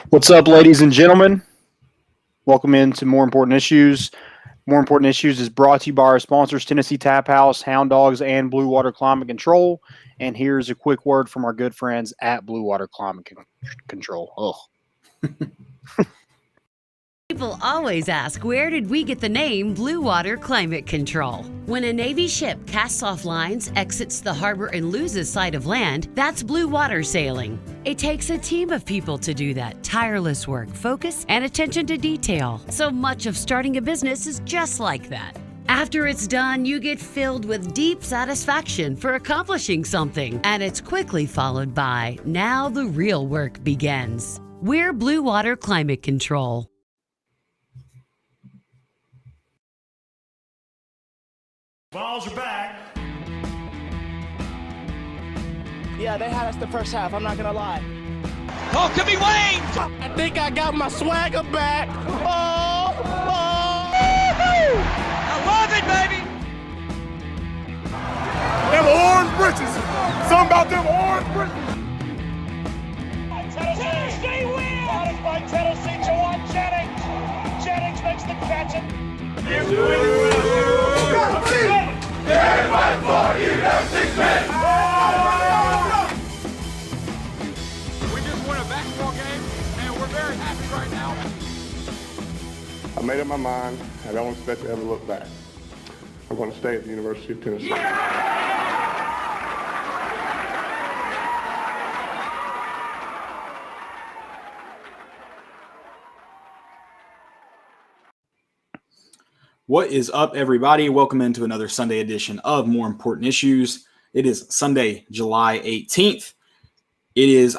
What's up, ladies and gentlemen? Welcome into More Important Issues. More Important Issues is brought to you by our sponsors, Tennessee Tap House, Hound Dogs, and Blue Water Climate Control. And here's a quick word from our good friends at Blue Water Climate Control. People always ask, where did we get the name Blue Water Climate Control? When a Navy ship casts off lines, exits the harbor, and loses sight of land, that's blue water sailing. It takes a team of people to do that. Tireless work, focus, and attention to detail. So much of starting a business is just like that. After it's done, you get filled with deep satisfaction for accomplishing something. And it's quickly followed by, now the real work begins. We're Blue Water Climate Control. Balls are back. Yeah, they had us the first half, I'm not gonna lie. Oh, could be Wayne! I think I got my swagger back. Oh! I love it, baby! Them orange britches. Something about them orange britches. Tennessee wins! Out by Tennessee, Jawan Jennings. Jennings makes the catch. We just won a basketball game, and we're very happy right now. I made up my mind. I don't expect to ever look back. I'm going to stay at the University of Tennessee. What is up, everybody? Welcome into another Sunday edition of More Important Issues. It is Sunday, July 18th. It is,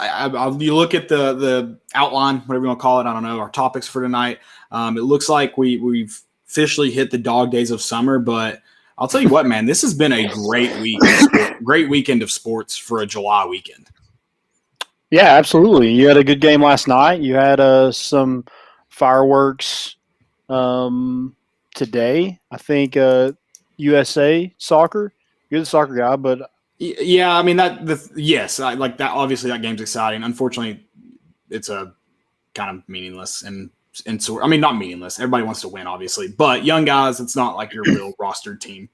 you look at the outline, whatever you want to call it, I don't know, our topics for tonight. It looks like we've officially hit the dog days of summer, but I'll tell you what, man, this has been a great week, great weekend of sports for a July weekend. Yeah, absolutely. You had a good game last night. You had some fireworks today. I think USA soccer. You're the soccer guy, but yeah, I mean yes, I like that. Obviously, that game's exciting. Unfortunately, it's a kind of meaningless and so I mean not meaningless. Everybody wants to win, obviously, but young guys, it's not like your real rostered team.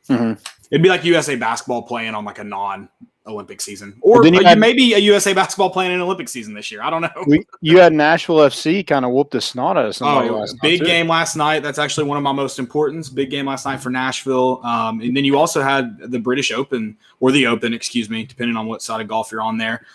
Mm-hmm. It'd be like USA basketball playing on like a non-Olympic season, or maybe a USA basketball playing in an Olympic season this year. I don't know. You had Nashville FC kind of whoop the snot out of somebody last night. Big game last night. That's actually one of my most importance. Big game last night for Nashville. And then you also had the British Open, or the Open, excuse me, depending on what side of golf you're on there.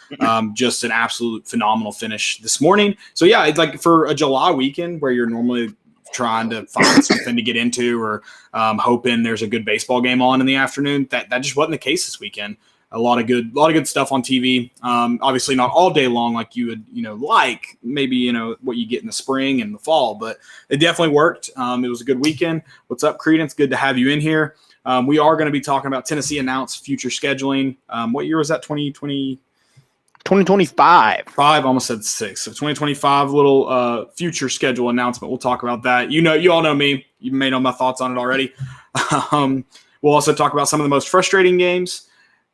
Just an absolute phenomenal finish this morning. So yeah, it's like for a July weekend where you're normally trying to find something to get into or hoping there's a good baseball game on in the afternoon. That just wasn't the case this weekend. A lot of good stuff on TV. Obviously not all day long like you would, like maybe, what you get in the spring and the fall, but it definitely worked. It was a good weekend. What's up, Credence? Good to have you in here. We are going to be talking about Tennessee announced future scheduling. What year was that? 2020? 2025. Almost said 6. So 2025 little future schedule announcement. We'll talk about that. You all know me. You may know my thoughts on it already. We'll also talk about some of the most frustrating games.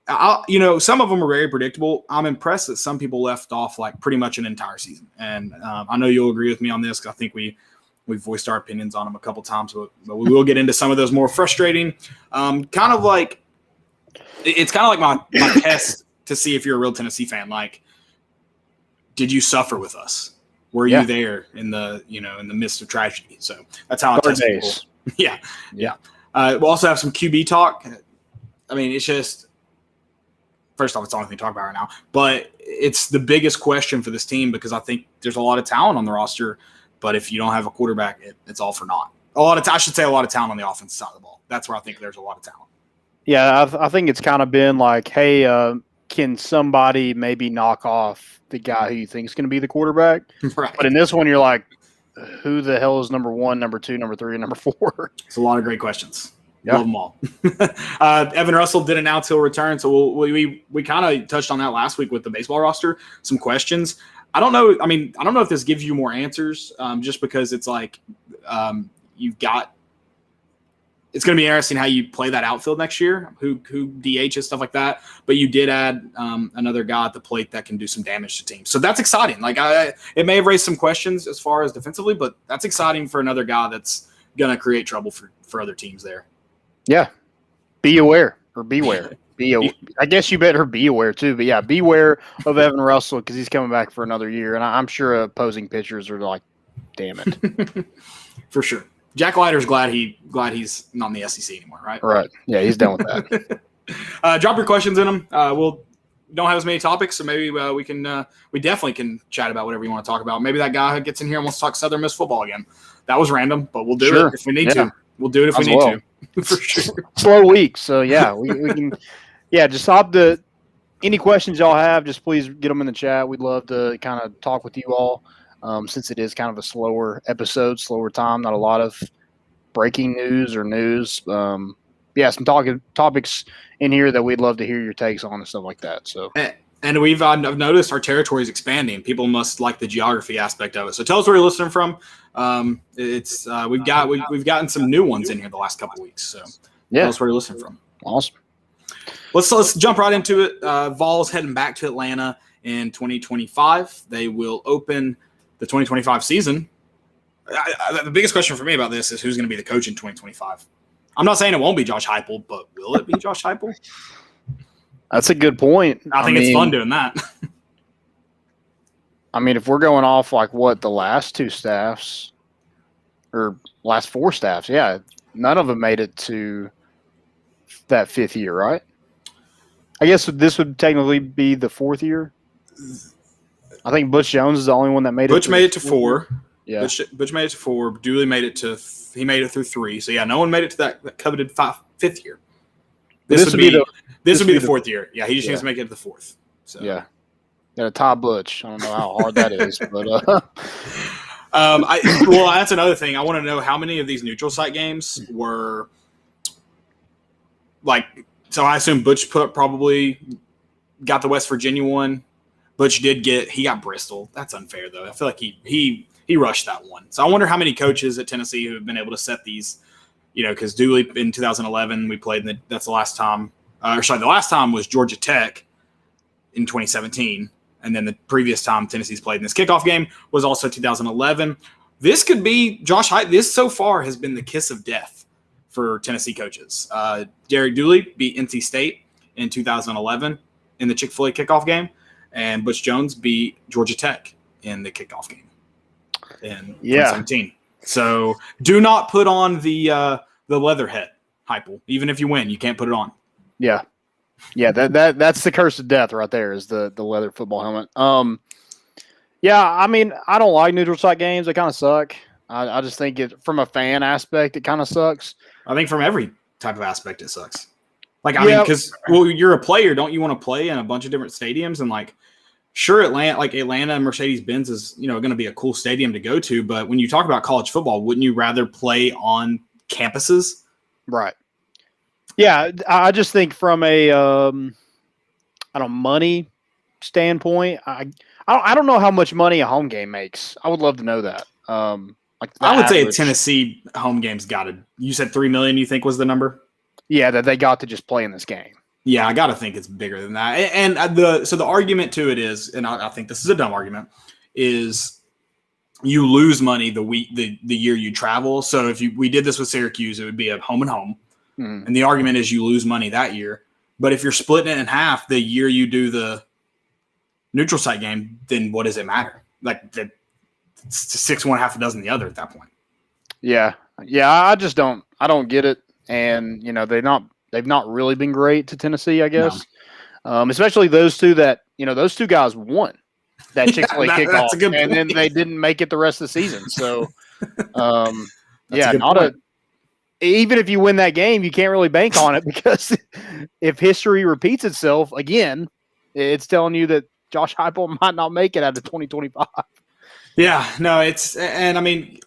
Some of them are very predictable. I'm impressed that some people left off like pretty much an entire season. And I know you'll agree with me on this because I think we've voiced our opinions on them a couple times, but we will get into some of those more frustrating. It's kind of like my test to see if you're a real Tennessee fan. Like, did you suffer with us? Were you there in the midst of tragedy? So that's how I test people. Yeah. We'll also have some QB talk. I mean, it's just, first off, it's the only thing to talk about right now, but it's the biggest question for this team because I think there's a lot of talent on the roster, but if you don't have a quarterback, it's all for naught. I should say a lot of talent on the offensive side of the ball. That's where I think there's a lot of talent. Yeah, I think it's kind of been like, hey, can somebody maybe knock off the guy who you think is going to be the quarterback? Right. But in this one, you're like, who the hell is number 1, number 2, number 3, and number 4? It's a lot of great questions. Yeah. Love them all. Evan Russell did announce he'll return, so we kind of touched on that last week with the baseball roster. Some questions. I don't know. I mean, I don't know if this gives you more answers, just because it's like you've got it's going to be interesting how you play that outfield next year, who DHs, stuff like that. But you did add another guy at the plate that can do some damage to teams. So that's exciting. Like it may have raised some questions as far as defensively, but that's exciting for another guy that's going to create trouble for other teams there. Yeah. Be aware or beware. I guess you better be aware too. But, yeah, beware of Evan Russell because he's coming back for another year. And I'm sure opposing pitchers are like, damn it. For sure. Jack Leiter's glad he's not in the SEC anymore, right? Right. Yeah, he's done with that. Drop your questions in them. We'll don't have as many topics, so maybe we definitely can chat about whatever you want to talk about. Maybe that guy who gets in here and wants to talk Southern Miss football again. That was random, but we'll do it if we need to. We'll do it if we need to. For sure. Slow week, so yeah, we can. Yeah, just any questions y'all have, just please get them in the chat. We'd love to kind of talk with you all. Since it is kind of a slower episode, slower time, not a lot of breaking news or news. Some topics in here that we'd love to hear your takes on and stuff like that. So, and I've noticed our territory is expanding. People must like the geography aspect of it. So tell us where you're listening from. We've gotten some new ones in here the last couple of weeks. So tell us where you're listening from. Awesome. Let's jump right into it. Vols heading back to Atlanta in 2025. They will open the 2025 season. The biggest question for me about this is who's going to be the coach in 2025. I'm not saying it won't be Josh Heupel, but will it be Josh Heupel? That's a good point. I think it's fun doing that. I mean, if we're going off like what the last two staffs or last four staffs, yeah, none of them made it to that fifth year, right? I guess this would technically be the fourth year. I think Butch Jones is the only one that made it. Butch made it to 4. Yeah. Butch made it to 4. Dooley made it to he made it through 3. So yeah, no one made it to that coveted fifth year. This would be the fourth year. Yeah, he just needs to make it to the fourth. So yeah, got to tie Butch. I don't know how hard that is, but well, that's another thing. I want to know how many of these neutral site games were like. So I assume Butch probably got the West Virginia one. Butch got Bristol. That's unfair though. I feel like he rushed that one. So I wonder how many coaches at Tennessee who have been able to set these, because Dooley in 2011 we played that's the last time. The last time was Georgia Tech in 2017, and then the previous time Tennessee's played in this kickoff game was also 2011. This could be Josh Heupel. This so far has been the kiss of death for Tennessee coaches. Derek Dooley beat NC State in 2011 in the Chick-fil-A kickoff game, and Butch Jones beat Georgia Tech in the kickoff game in 2017. So do not put on the leather hat, Heupel. Even if you win, you can't put it on. Yeah. Yeah, that's the curse of death right there is the leather football helmet. Yeah, I mean, I don't like neutral site games. They kind of suck. I just think from a fan aspect, it kind of sucks. I think from every type of aspect, it sucks. Like, I mean, because, you're a player. Don't you want to play in a bunch of different stadiums? And, like, sure, Atlanta Mercedes-Benz is, going to be a cool stadium to go to. But when you talk about college football, wouldn't you rather play on campuses? Right. Yeah, I just think from a money standpoint, I don't know how much money a home game makes. I would love to know that. I would say a Tennessee home game's got to. You said $3 million. You think was the number? Yeah, that they got to just play in this game. Yeah, I got to think it's bigger than that. And the argument to it is, and I think this is a dumb argument, is you lose money the year you travel. So if we did this with Syracuse, it would be a home and home. Mm-hmm. And the argument is you lose money that year. But if you're splitting it in half the year you do the neutral site game, then what does it matter? Like it's 6 1, half a dozen the other at that point. Yeah. I just don't get it. And they've not really been great to Tennessee, I guess. No. Especially those two those two guys won that Chick-fil-A kickoff, and then they didn't make it the rest of the season. So, even if you win that game, you can't really bank on it because if history repeats itself again, it's telling you that Josh Heupel might not make it out of 2025. Yeah, no, and I mean,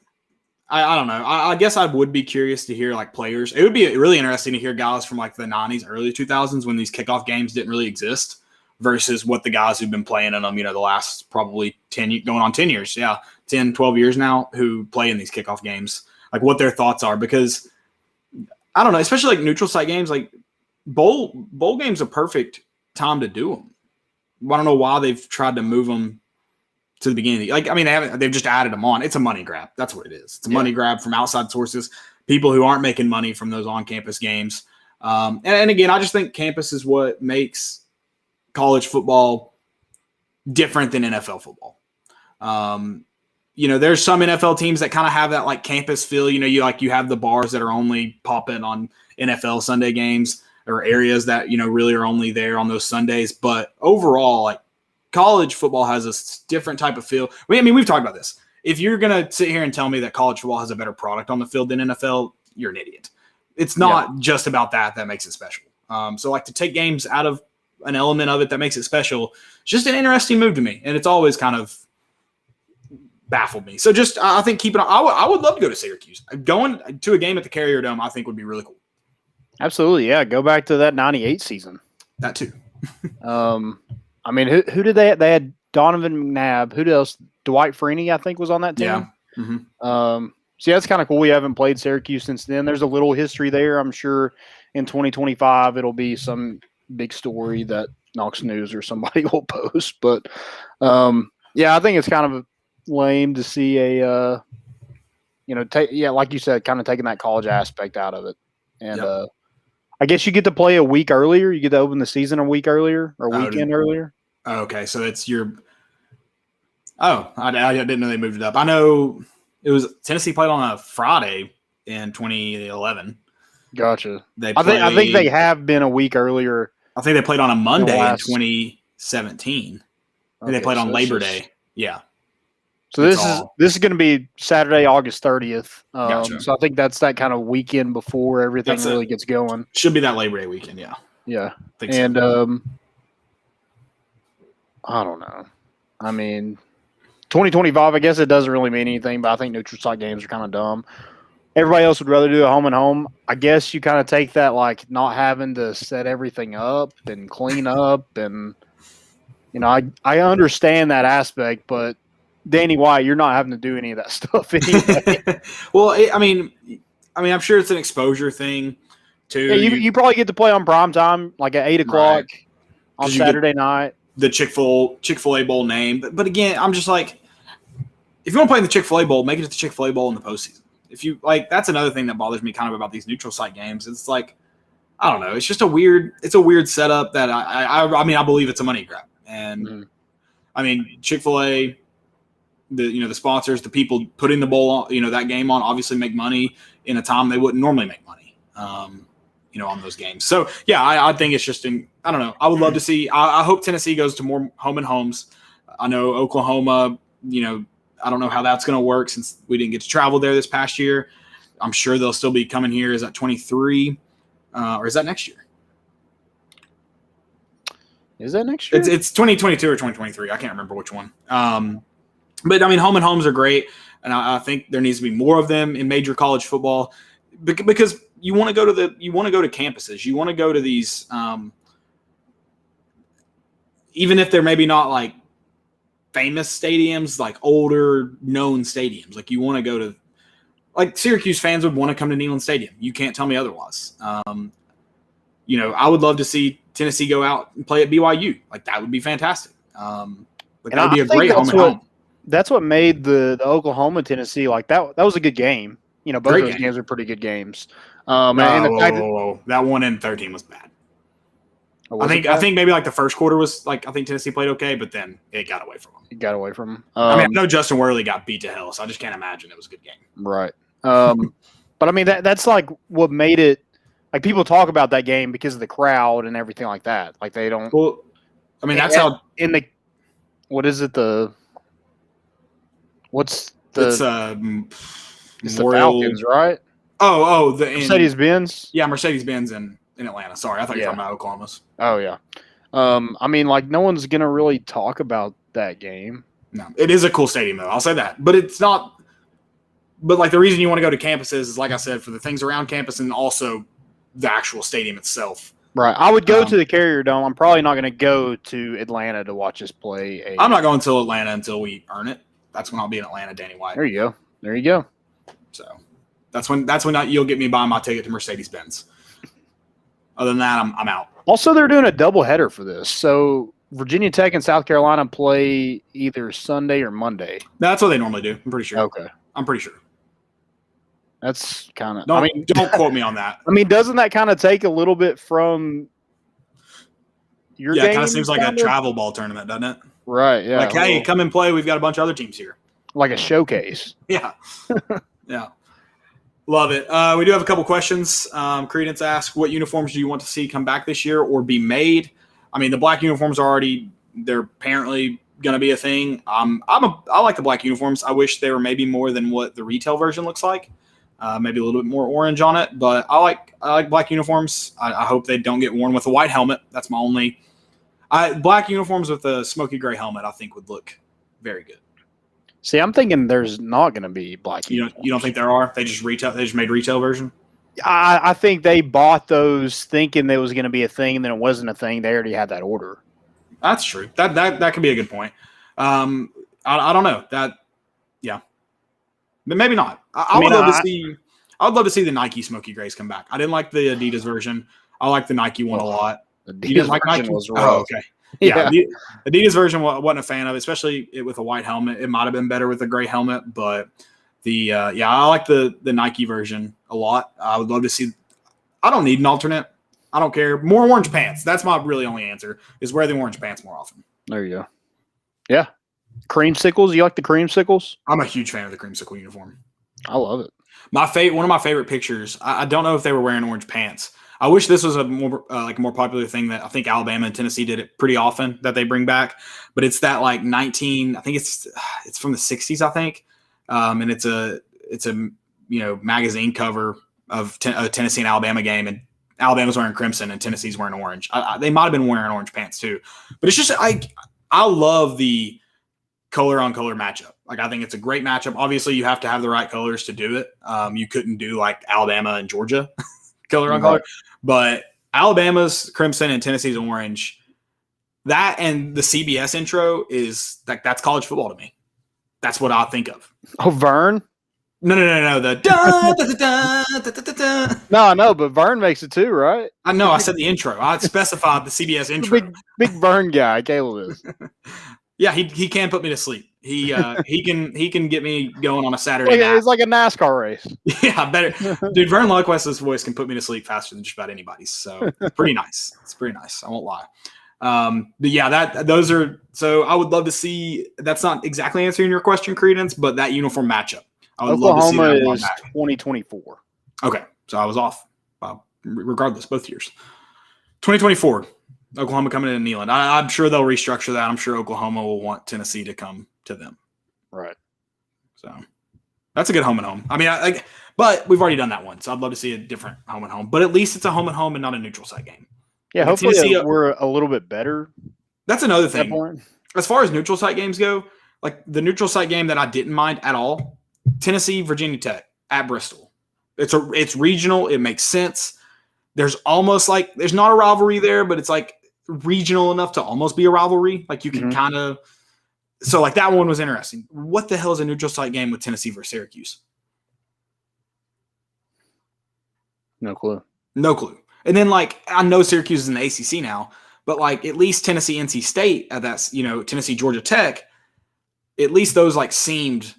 I don't know. I guess I would be curious to hear like players. It would be really interesting to hear guys from like the 90s, early 2000s when these kickoff games didn't really exist versus what the guys who've been playing in them, the last probably 10 years. Yeah, 10, 12 years now who play in these kickoff games, like what their thoughts are. Because I don't know, especially like neutral site games, like bowl games are perfect time to do them. I don't know why they've tried to move them to the beginning. Like, I mean, they've just added them on. It's a money grab. That's what it is. It's a money grab from outside sources, people who aren't making money from those on-campus games. And again, I just think campus is what makes college football different than NFL football. There's some NFL teams that kind of have that like campus feel. You have the bars that are only popping on NFL Sunday games, or areas that really are only there on those Sundays. But overall, like college football has a different type of feel. I mean, we've talked about this. If you're gonna sit here and tell me that college football has a better product on the field than NFL, you're an idiot. It's not just about that makes it special. So like to take games out of an element of it that makes it special, it's just an interesting move to me, and it's always kind of baffled me. So just I think keep it on. I would love to go to Syracuse. Going to a game at the Carrier Dome, I think would be really cool. Absolutely, yeah. Go back to that '98 season. That too. I mean, who did they? They had Donovan McNabb. Who else? Dwight Freeney, I think, was on that team. Yeah. Mm-hmm. So that's kind of cool. We haven't played Syracuse since then. There's a little history there. I'm sure in 2025 it'll be some big story that Knox News or somebody will post. But I think it's kind of lame to see a like you said, kind of taking that college aspect out of it. And I guess you get to play a week earlier. You get to open the season a week earlier or weekend earlier. Oh, okay, so it's your. Oh, I didn't know they moved it up. I know it was Tennessee played on a Friday in 2011. Gotcha. I think they have been a week earlier. I think they played on a Monday in 2017. Okay, they played on Labor Day. Yeah. So this is going to be Saturday, August 30th. Gotcha. So I think that's that kind of weekend before everything really gets going. Should be that Labor Day weekend, yeah. Yeah. I think so. I don't know. I mean, 2025, I guess it doesn't really mean anything, but I think neutral site games are kind of dumb. Everybody else would rather do a home and home. I guess you kind of take that like not having to set everything up and clean up, and I understand that aspect, but Danny White, you're not having to do any of that stuff anyway. Well, I mean, I'm sure it's an exposure thing too. Yeah, you probably get to play on prime time, like at 8:00 on Saturday night. The Chick-fil-A Bowl name, but again, I'm just like, if you want to play in the Chick-fil-A Bowl, make it at the Chick-fil-A Bowl in the postseason. If you like, that's another thing that bothers me kind of about these neutral site games. It's like, I don't know, it's just a weird setup that I mean, I believe it's a money grab, and I mean, Chick-fil-A. The sponsors, the people putting the bowl on, that game on, obviously make money in a time they wouldn't normally make money, on those games. So yeah, I think it's just I don't know. I would love to see. I hope Tennessee goes to more home and homes. I know Oklahoma. I don't know how that's going to work since we didn't get to travel there this past year. I'm sure they'll still be coming here. Is that 23, or is that next year? Is that next year? It's 2022 or 2023. I can't remember which one. But I mean, home and homes are great, and I think there needs to be more of them in major college football because you want to go to campuses. You want to go to these, even if they're maybe not like famous stadiums, like older known stadiums. Like you want to go to, like Syracuse fans would want to come to Neyland Stadium. You can't tell me otherwise. I would love to see Tennessee go out and play at BYU. Like that would be fantastic. That would be a great home and home. That's what made the Oklahoma Tennessee like that. That was a good game. Both of those games are pretty good games. And the fact that one in 13 was bad. I think maybe like the first quarter was like I think Tennessee played okay, but then it got away from them. It got away from them. I know Justin Worley got beat to hell, so I just can't imagine it was a good game. Right. But I mean that's like what made it. Like people talk about that game because of the crowd and everything like that. Like they don't. Well, I mean that's how in the. What is it? What's the? It's the Falcons, right? The Mercedes-Benz. Yeah, Mercedes-Benz in Atlanta. Sorry, I thought you were talking about Oklahoma's. Oh yeah. I mean, like no one's gonna really talk about that game. No, it is a cool stadium though. I'll say that, but it's not. But like the reason you want to go to campuses is, like I said, for the things around campus and also the actual stadium itself. Right. I would go to the Carrier Dome. I'm probably not going to go to Atlanta to watch us play. I'm not going to Atlanta until we earn it. That's when I'll be in Atlanta, Danny White. There you go. So That's when you'll get me buying my ticket to Mercedes-Benz. Other than that, I'm out. Also, they're doing a doubleheader for this. So Virginia Tech and South Carolina play either Sunday or Monday. That's what they normally do. I'm pretty sure. Okay. I'm pretty sure. That's kind of. Don't quote me on that. I mean, doesn't that kind of take a little bit from your game? It kind of seems like a travel ball tournament, doesn't it? Right. Yeah. Like, hey, come and play. We've got a bunch of other teams here. Like a showcase. Yeah. Yeah. Love it. We do have a couple questions. Credence asks, what uniforms do you want to see come back this year or be made? I mean, the black uniforms are they're apparently going to be a thing. I like the black uniforms. I wish they were maybe more than what the retail version looks like. Maybe a little bit more orange on it, but I like black uniforms. I hope they don't get worn with a white helmet. That's my only. Black uniforms with a smoky gray helmet, I think would look very good. See, I'm thinking there's not going to be black You don't think there are? They just made retail version. I think they bought those thinking there was going to be a thing, and then it wasn't a thing. They already had that order. That's true. That could be a good point. I don't know that. Yeah, but maybe not. I would love to see the Nike Smoky Grays come back. I didn't like the Adidas version. I like the Nike one a lot. You didn't like Nike? Was oh, okay. Yeah, the Adidas version wasn't a fan of, especially with a white helmet. It might have been better with a gray helmet, but I like the Nike version a lot. I would love to see. I don't need an alternate. I don't care. More orange pants. That's my really only answer. Is wear the orange pants more often. There you go. Yeah, creamsicles. You like the creamsicles? I'm a huge fan of the creamsicle uniform. I love it. One of my favorite pictures. I don't know if they were wearing orange pants. I wish this was a more more popular thing that I think Alabama and Tennessee did it pretty often that they bring back. But it's that I think it's from the 60s, I think, and it's a magazine cover of a Tennessee and Alabama game, and Alabama's wearing crimson and Tennessee's wearing orange. They might have been wearing orange pants too, but it's just I love the color on color matchup. Like, I think it's a great matchup. Obviously, you have to have the right colors to do it. You couldn't do like Alabama and Georgia color on color. But Alabama's crimson and Tennessee's orange, that and the CBS intro is that's college football to me. That's what I think of. Oh, Vern? No. The da, da, da, da, da, da, da. No, I know, but Vern makes it too, right? I know. I said the intro. I specified the CBS intro. Big Vern guy, Caleb is. Yeah, he can put me to sleep. He can get me going on a Saturday night. It's like a NASCAR race. Yeah, better. Dude, Vern Lundquist's voice can put me to sleep faster than just about anybody's. So it's pretty nice. It's pretty nice. I won't lie. But yeah, those are. So I would love to see. That's not exactly answering your question, Credence, but that uniform matchup. I would Oklahoma love to see that is 2024. Okay, so I was off. Regardless, both years. 2024. Oklahoma coming into Neyland. I'm sure they'll restructure that. I'm sure Oklahoma will want Tennessee to come to them. Right. So that's a good home and home. I mean, but we've already done that one, so I'd love to see a different home and home. But at least it's a home and home and not a neutral site game. Yeah, Like hopefully we're a little bit better. That's another thing. As far as neutral site games go, like the neutral site game that I didn't mind at all, Tennessee, Virginia Tech at Bristol. It's regional. It makes sense. There's almost like there's not a rivalry there, but it's like regional enough to almost be a rivalry. Like you can kind of. So like that one was interesting. What the hell is a neutral site game with Tennessee versus Syracuse? No clue. No clue. And then like I know Syracuse is in the ACC now, but like at least Tennessee, NC State at that, Tennessee, Georgia Tech, at least those like seemed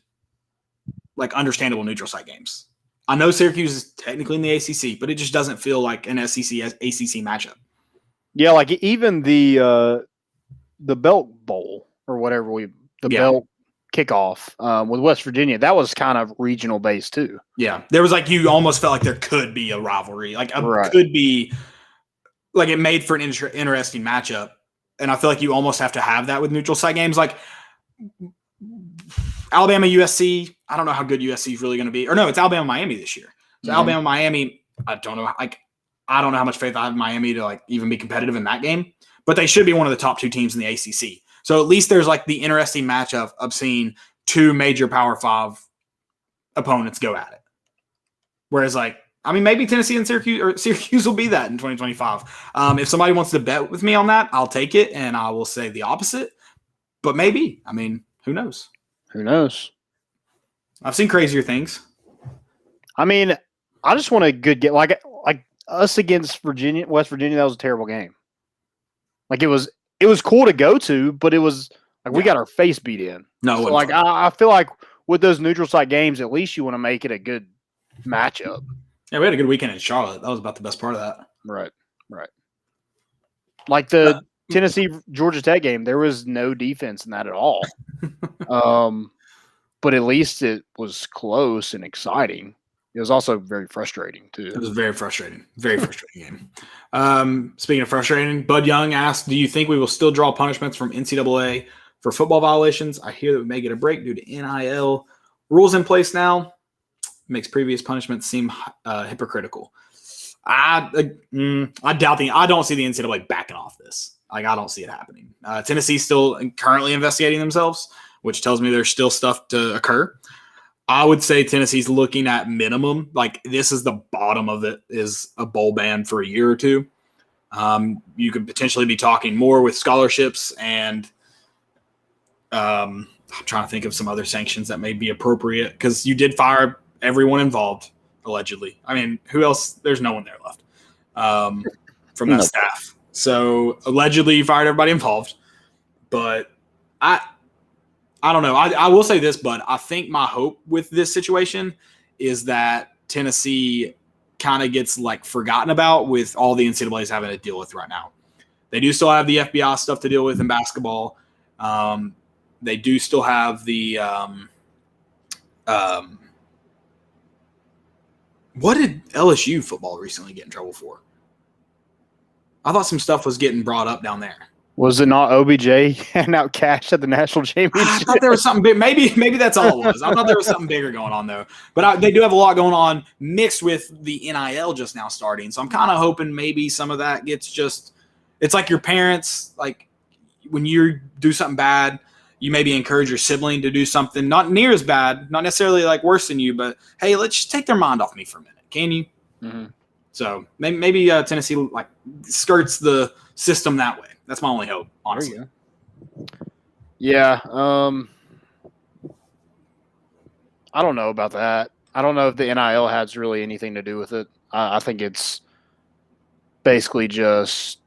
like understandable neutral site games. I know Syracuse is technically in the ACC, but it just doesn't feel like an SEC ACC matchup. Yeah, like even the Belk Bowl or whatever Belk kickoff with West Virginia, that was kind of regional based too. Yeah, there was like you almost felt like there could be a rivalry, like Right. could be like it made for an interesting matchup, and I feel like you almost have to have that with neutral site games, like Alabama USC. I don't know how good USC is really going to be, or no, it's Alabama Miami this year. So Alabama Miami, I don't know, I don't know how much faith I have in Miami to like even be competitive in that game, but they should be one of the top two teams in the ACC. So at least there's like the interesting matchup of seeing two major Power 5 opponents go at it. Whereas like, I mean, maybe Tennessee and Syracuse will be that in 2025. If somebody wants to bet with me on that, I'll take it and I will say the opposite. But maybe, I mean, who knows? Who knows? I've seen crazier things. I mean, I just want a good game. Like us against West Virginia, that was a terrible game. Like it was cool to go to, but it was like we got our face beat in. No, So like I feel like with those neutral site games, at least you want to make it a good matchup. Yeah, we had a good weekend in Charlotte. That was about the best part of that. Right. Like the Tennessee Georgia Tech game, there was no defense in that at all. But at least it was close and exciting. It was also very frustrating too. It was very frustrating. Very frustrating game. Speaking of frustrating, Bud Young asked, do you think we will still draw punishments from NCAA for football violations? I hear that we may get a break due to NIL rules in place now. Makes previous punishments seem hypocritical. I doubt I don't see the NCAA backing off this. Like, I don't see it happening. Tennessee's still currently investigating themselves, which tells me there's still stuff to occur. I would say Tennessee's looking at minimum. Like, this is the bottom of it, is a bowl ban for a year or two. You could potentially be talking more with scholarships and I'm trying to think of some other sanctions that may be appropriate because you did fire everyone involved, allegedly. I mean, who else? There's no one there left from that staff. So allegedly you fired everybody involved. But I don't know. I will say this, but I think my hope with this situation is that Tennessee kind of gets like forgotten about with all the NCAA is having to deal with right now. They do still have the FBI stuff to deal with in basketball. They do still have the what did LSU football recently get in trouble for? I thought some stuff was getting brought up down there. Was it not OBJ handing out cash at the national championship? I thought there was something big. Maybe that's all it was. I thought there was something bigger going on, though. But they do have a lot going on mixed with the NIL just now starting. So I'm kind of hoping maybe some of that gets just – it's like your parents, like when you do something bad, you maybe encourage your sibling to do something not near as bad, not necessarily like worse than you, but, hey, let's just take their mind off me for a minute. Can you? Mm-hmm. So maybe Tennessee like skirts the system that way. That's my only hope, honestly. Yeah. I don't know about that. I don't know if the NIL has really anything to do with it. I think it's basically just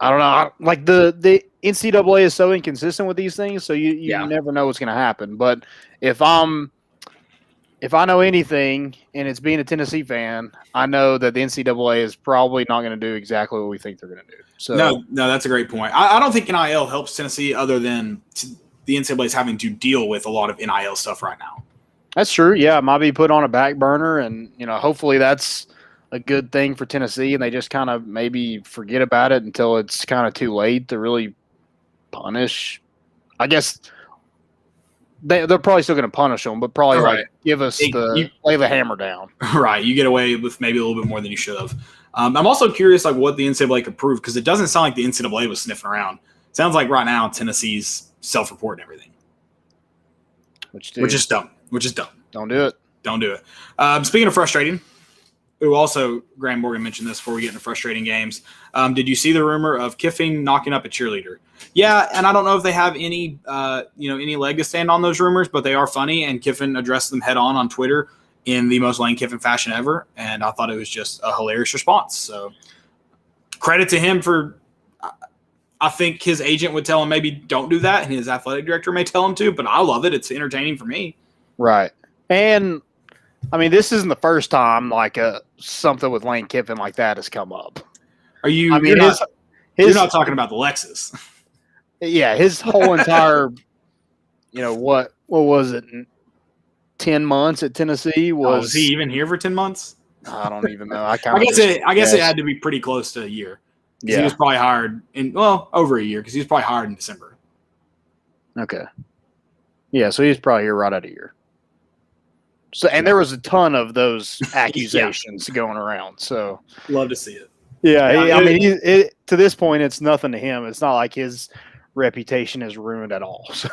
I don't know. Like the NCAA is so inconsistent with these things, so you never know what's going to happen. But if I know anything, and it's being a Tennessee fan, I know that the NCAA is probably not going to do exactly what we think they're going to do. So no, that's a great point. I don't think NIL helps Tennessee other than the NCAA is having to deal with a lot of NIL stuff right now. That's true. Yeah, it might be put on a back burner, and hopefully that's a good thing for Tennessee, and they just kind of maybe forget about it until it's kind of too late to really punish. I guess they're probably still going to punish them, but probably like give us lay the hammer down. Right, you get away with maybe a little bit more than you should have. I'm also curious like what the NCAA could prove because it doesn't sound like the NCAA was sniffing around. It sounds like right now Tennessee's self-reporting everything, which is dumb. Don't do it. Don't do it. Speaking of frustrating, also Graham Morgan mentioned this before we get into frustrating games. Did you see the rumor of Kiffin knocking up a cheerleader? Yeah, and I don't know if they have any any leg to stand on those rumors, but they are funny. And Kiffin addressed them head on Twitter in the most Lane Kiffin fashion ever, and I thought it was just a hilarious response. So credit to him for. I think his agent would tell him maybe don't do that, and his athletic director may tell him to. But I love it; it's entertaining for me. Right, and I mean this isn't the first time like something with Lane Kiffin like that has come up. Are you? I mean, you're not talking about the Lexus. Yeah, his whole entire, what was it? 10 months at Tennessee was he even here for 10 months? I don't even know. I guess it had to be pretty close to a year. Yeah, he was probably hired over a year because he was probably hired in December. Okay. Yeah, so he was probably here right at a year. So and there was a ton of those accusations going around. So love to see it. Yeah, to this point, it's nothing to him. It's not like his reputation is ruined at all. So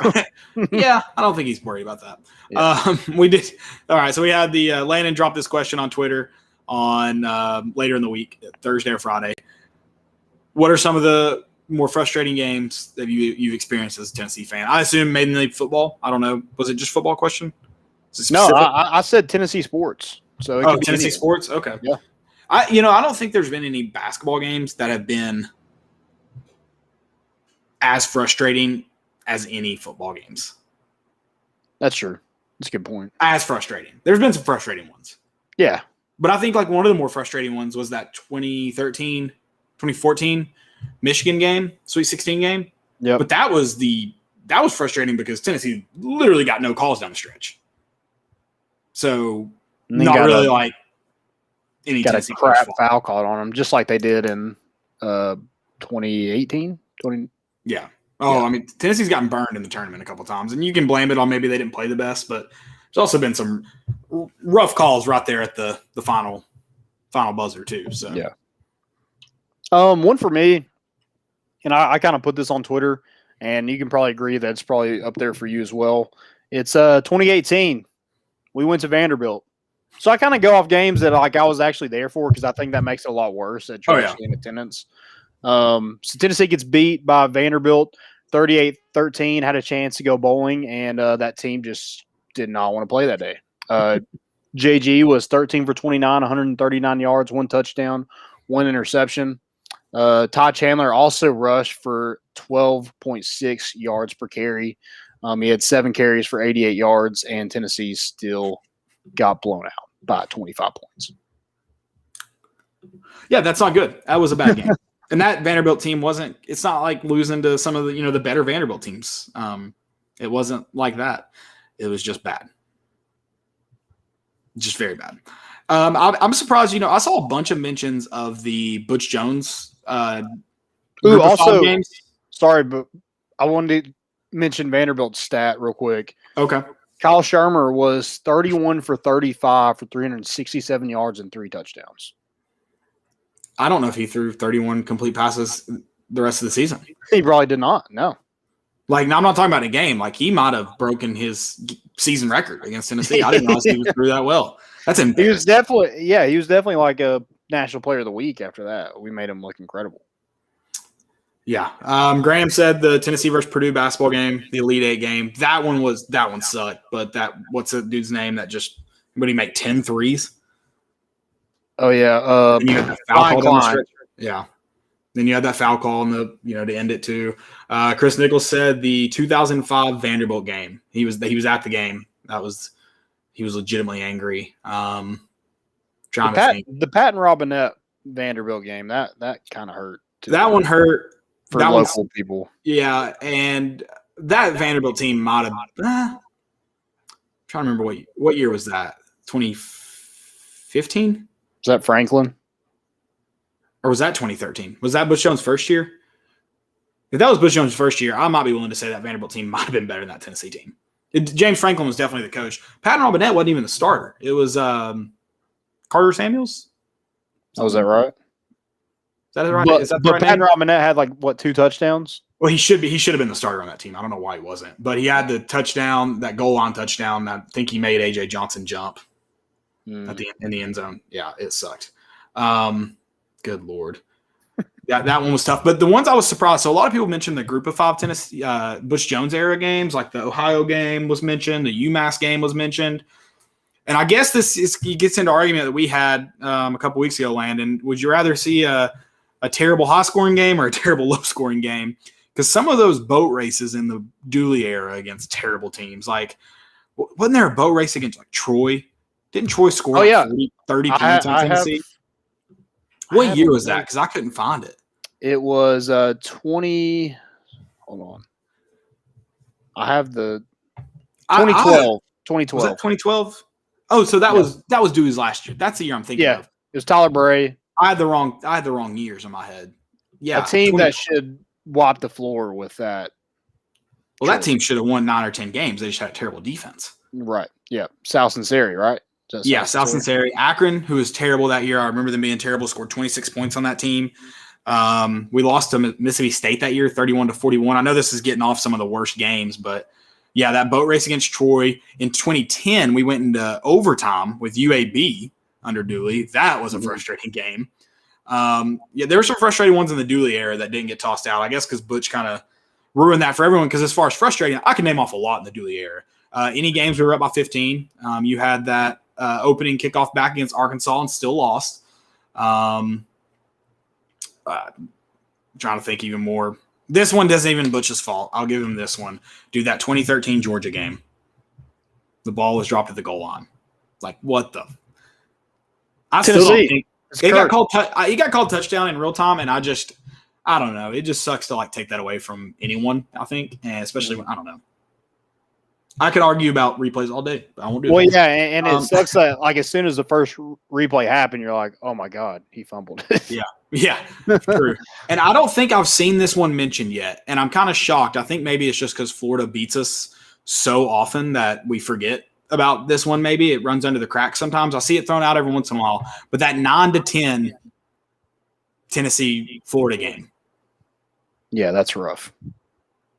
yeah, I don't think he's worried about that. Yeah. We did. All right. So we had the Landon drop this question on Twitter on later in the week, Thursday or Friday. What are some of the more frustrating games that you've experienced as a Tennessee fan? I assume Maiden League football. I don't know. Was it just football question? Is it No, specific? I said Tennessee sports. So it Oh, could be Tennessee any- sports. Okay. Yeah. I don't think there's been any basketball games that have been as frustrating as any football games. That's true. That's a good point. As frustrating. There's been some frustrating ones. Yeah. But I think like one of the more frustrating ones was that 2014 Michigan game, Sweet 16 game. Yep. But that was frustrating because Tennessee literally got no calls down the stretch. So And then not got really a, like any got a Tennessee crap players' fault. foul called on them, just like they did in 2018. Yeah. Oh, Yeah. I mean, Tennessee's gotten burned in the tournament a couple times, and you can blame it on maybe they didn't play the best, but there's also been some rough calls right there at the final buzzer too. So Yeah. One for me, and I kind of put this on Twitter, and you can probably agree that it's probably up there for you as well. It's 2018. We went to Vanderbilt. So I kind of go off games that like I was actually there for because I think that makes it a lot worse that you're Oh, yeah. actually in attendance. So Tennessee gets beat by Vanderbilt 38-13, had a chance to go bowling, and that team just did not want to play that day. JG was 13 for 29, 139 yards, 1 touchdown, 1 interception. Todd Chandler also rushed for 12.6 yards per carry. He had 7 carries for 88 yards, and Tennessee still got blown out by 25 points. yeah, that's not good. That was a bad game. And that Vanderbilt team it's not like losing to some of the, the better Vanderbilt teams. It wasn't like that. It was just bad. Just very bad. I'm surprised, I saw a bunch of mentions of the Butch Jones group of 5 also, games. sorry, but I wanted to mention Vanderbilt's stat real quick. Okay. Kyle Shermer was 31 for 35 for 367 yards and 3 touchdowns. I don't know if he threw 31 complete passes the rest of the season. He probably did not. No. Like, now I'm not talking about a game. Like, he might have broken his season record against Tennessee. I didn't realize he threw that well. That's He was embarrassing. definitely like a National Player of the Week after that. We made him look incredible. Yeah. Graham said the Tennessee versus Purdue basketball game, the Elite Eight game, that one sucked. But what's the dude's name that just would he make 10 threes? Oh yeah, And you had that foul Ryan call down the Klein. stretch. Yeah. Then you had that foul call in the to end it too. Chris Nichols said the 2005 Vanderbilt game. He was at the game. He was legitimately angry. Trying to think. The Patton Robinette Vanderbilt game that kind of hurt. too. That one hurt for that one's- local people. Yeah, and that Vanderbilt team might have. Trying to remember what year was that? 2015 Is that Franklin? or was that 2013? Was that Butch Jones' first year? If that was Butch Jones' first year, I might be willing to say that Vanderbilt team might have been better than that Tennessee team. James Franklin was definitely the coach. Patton Robinette wasn't even the starter. It was Carter Samuels. Oh, is that right? Is that right? But, Is that the but right Patton name? Robinette had 2 touchdowns? Well, he should have been the starter on that team. I don't know why he wasn't, but he had the touchdown, that goal line touchdown. That I think he made AJ Johnson jump Hmm. in the end zone. Yeah, it sucked. Good Lord. That one was tough. But the ones I was surprised. So a lot of people mentioned the group of 5 Tennessee Butch Jones era games, like the Ohio game was mentioned, the UMass game was mentioned. And I guess it gets into argument that we had a couple weeks ago, Landon. Would you rather see a terrible high-scoring game or a terrible low-scoring game? Because some of those boat races in the Dooley era against terrible teams, like wasn't there a boat race against Troy? Didn't Troy score Oh, yeah. 30 I points on have- Tennessee? I What have year a was that? link. Because I couldn't find it. It was 20. Hold on. I have the 2012. Was 2012. that 2012? Oh, so that was Dewey's last year. That's the year I'm thinking Yeah. of. It was Tyler Bray, I had the wrong years in my head. Yeah, a team 20 that should wipe the floor with that. well, that team should have won 9 or 10 games. They just had a terrible defense. Right. Yeah. South Sinceri, right? Is that Yeah, South Cincinnati. Akron, who was terrible that year. I remember them being terrible, scored 26 points on that team. We lost to Mississippi State that year, 31-41. I know this is getting off some of the worst games, but yeah, that boat race against Troy. In 2010, we went into overtime with UAB under Dooley. That was a frustrating game. Yeah, there were some frustrating ones in the Dooley era that didn't get tossed out, I guess because Butch kind of ruined that for everyone because as far as frustrating, I can name off a lot in the Dooley era. Any games we were up by 15. You had that opening kickoff back against Arkansas and still lost. Trying to think even more. This one doesn't even Butch's fault. I'll give him this one. Dude, that 2013 Georgia game. The ball was dropped at the goal line. Like, what the? I still don't think he got called touchdown in real time, and I don't know. It just sucks to like take that away from anyone, I think, and especially when I don't know. I could argue about replays all day, but I won't do it. Well, yeah, and it sucks that like as soon as the first replay happened, you're like, oh my God, he fumbled. Yeah, true. And I don't think I've seen this one mentioned yet, and I'm kind of shocked. I think maybe it's just because Florida beats us so often that we forget about this one. Maybe it runs under the cracks sometimes. I see it thrown out every once in a while, but that 9-10 Tennessee Florida game. Yeah, that's rough.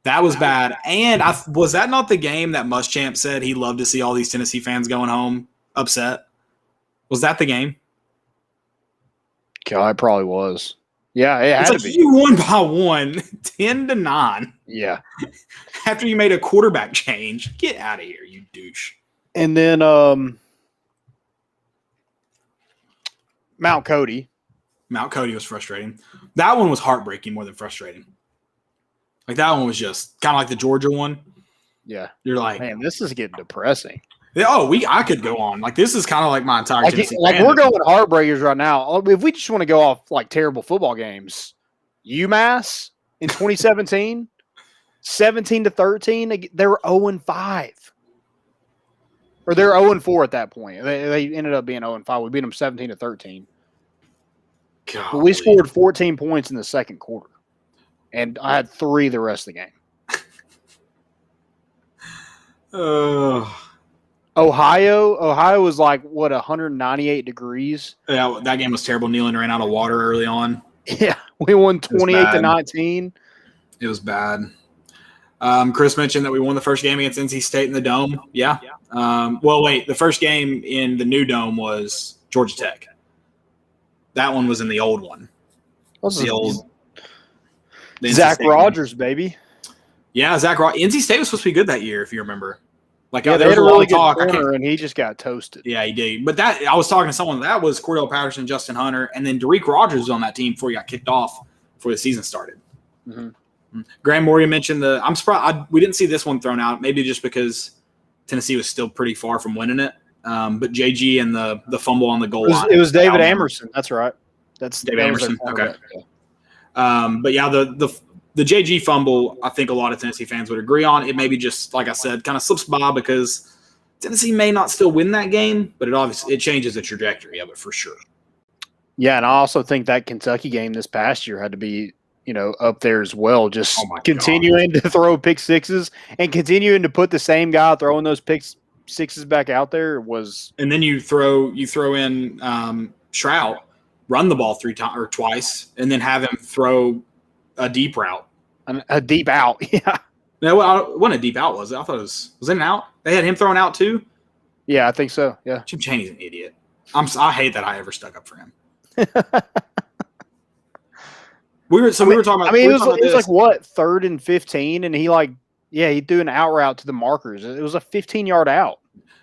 That was bad. And was that not the game that Muschamp said he loved to see all these Tennessee fans going home upset? Was that the game? God, it probably was. Yeah, it had to be. You won by 1, 10-9. Yeah. After you made a quarterback change. Get out of here, you douche. And then Mount Cody. Mount Cody was frustrating. That one was heartbreaking more than frustrating. Like that one was just kind of like the Georgia one. Yeah. You're like, man, this is getting depressing. I could go on. Like this is kind of like my entire Tennessee like we're going heartbreakers right now. If we just want to go off like terrible football games, UMass in 2017, 17-13, they were 0-5. Or they're 0-4 at that point. They ended up being 0-5. We beat them 17-13. But we scored 14 points in the second quarter. And I had 3 the rest of the game. Ohio was like, 198 degrees? Yeah, that game was terrible. Neyland ran out of water early on. Yeah, we won 28-19. It was bad. Chris mentioned that we won the first game against NC State in the Dome. Yeah. The first game in the new Dome was Georgia Tech. That one was in the old one. The old Zach Rogers, baby. Yeah, Zach Rogers. NC State was supposed to be good that year, if you remember. Like, yeah, they had a really good corner, and he just got toasted. Yeah, he did. But I was talking to someone. That was Cordell Patterson, Justin Hunter, and then Derek Rogers was on that team before he got kicked off before the season started. Mm-hmm. Graham Moria mentioned I'm surprised we didn't see this one thrown out, maybe just because Tennessee was still pretty far from winning it. But JG and the fumble on the goal line. It was David Amerson. That's right. That's David Amerson. Okay. But yeah, the JG fumble, I think a lot of Tennessee fans would agree on. It maybe just, like I said, kind of slips by because Tennessee may not still win that game, but it changes the trajectory of it for sure. Yeah, and I also think that Kentucky game this past year had to be, up there as well. Just continuing to throw pick sixes and continuing to put the same guy throwing those pick sixes back out there was. And then you throw in Shrout, run the ball 3 times or twice, and then have him throw a deep route. A deep out, yeah. No, it wasn't a deep out, was it? I thought it was it an out? They had him throwing out too? Yeah, I think so, yeah. Jim Chaney's an idiot. I hate that I ever stuck up for him. we were talking about. I mean, it was like what 3rd and 15, and he threw an out route to the markers. It was a 15-yard out.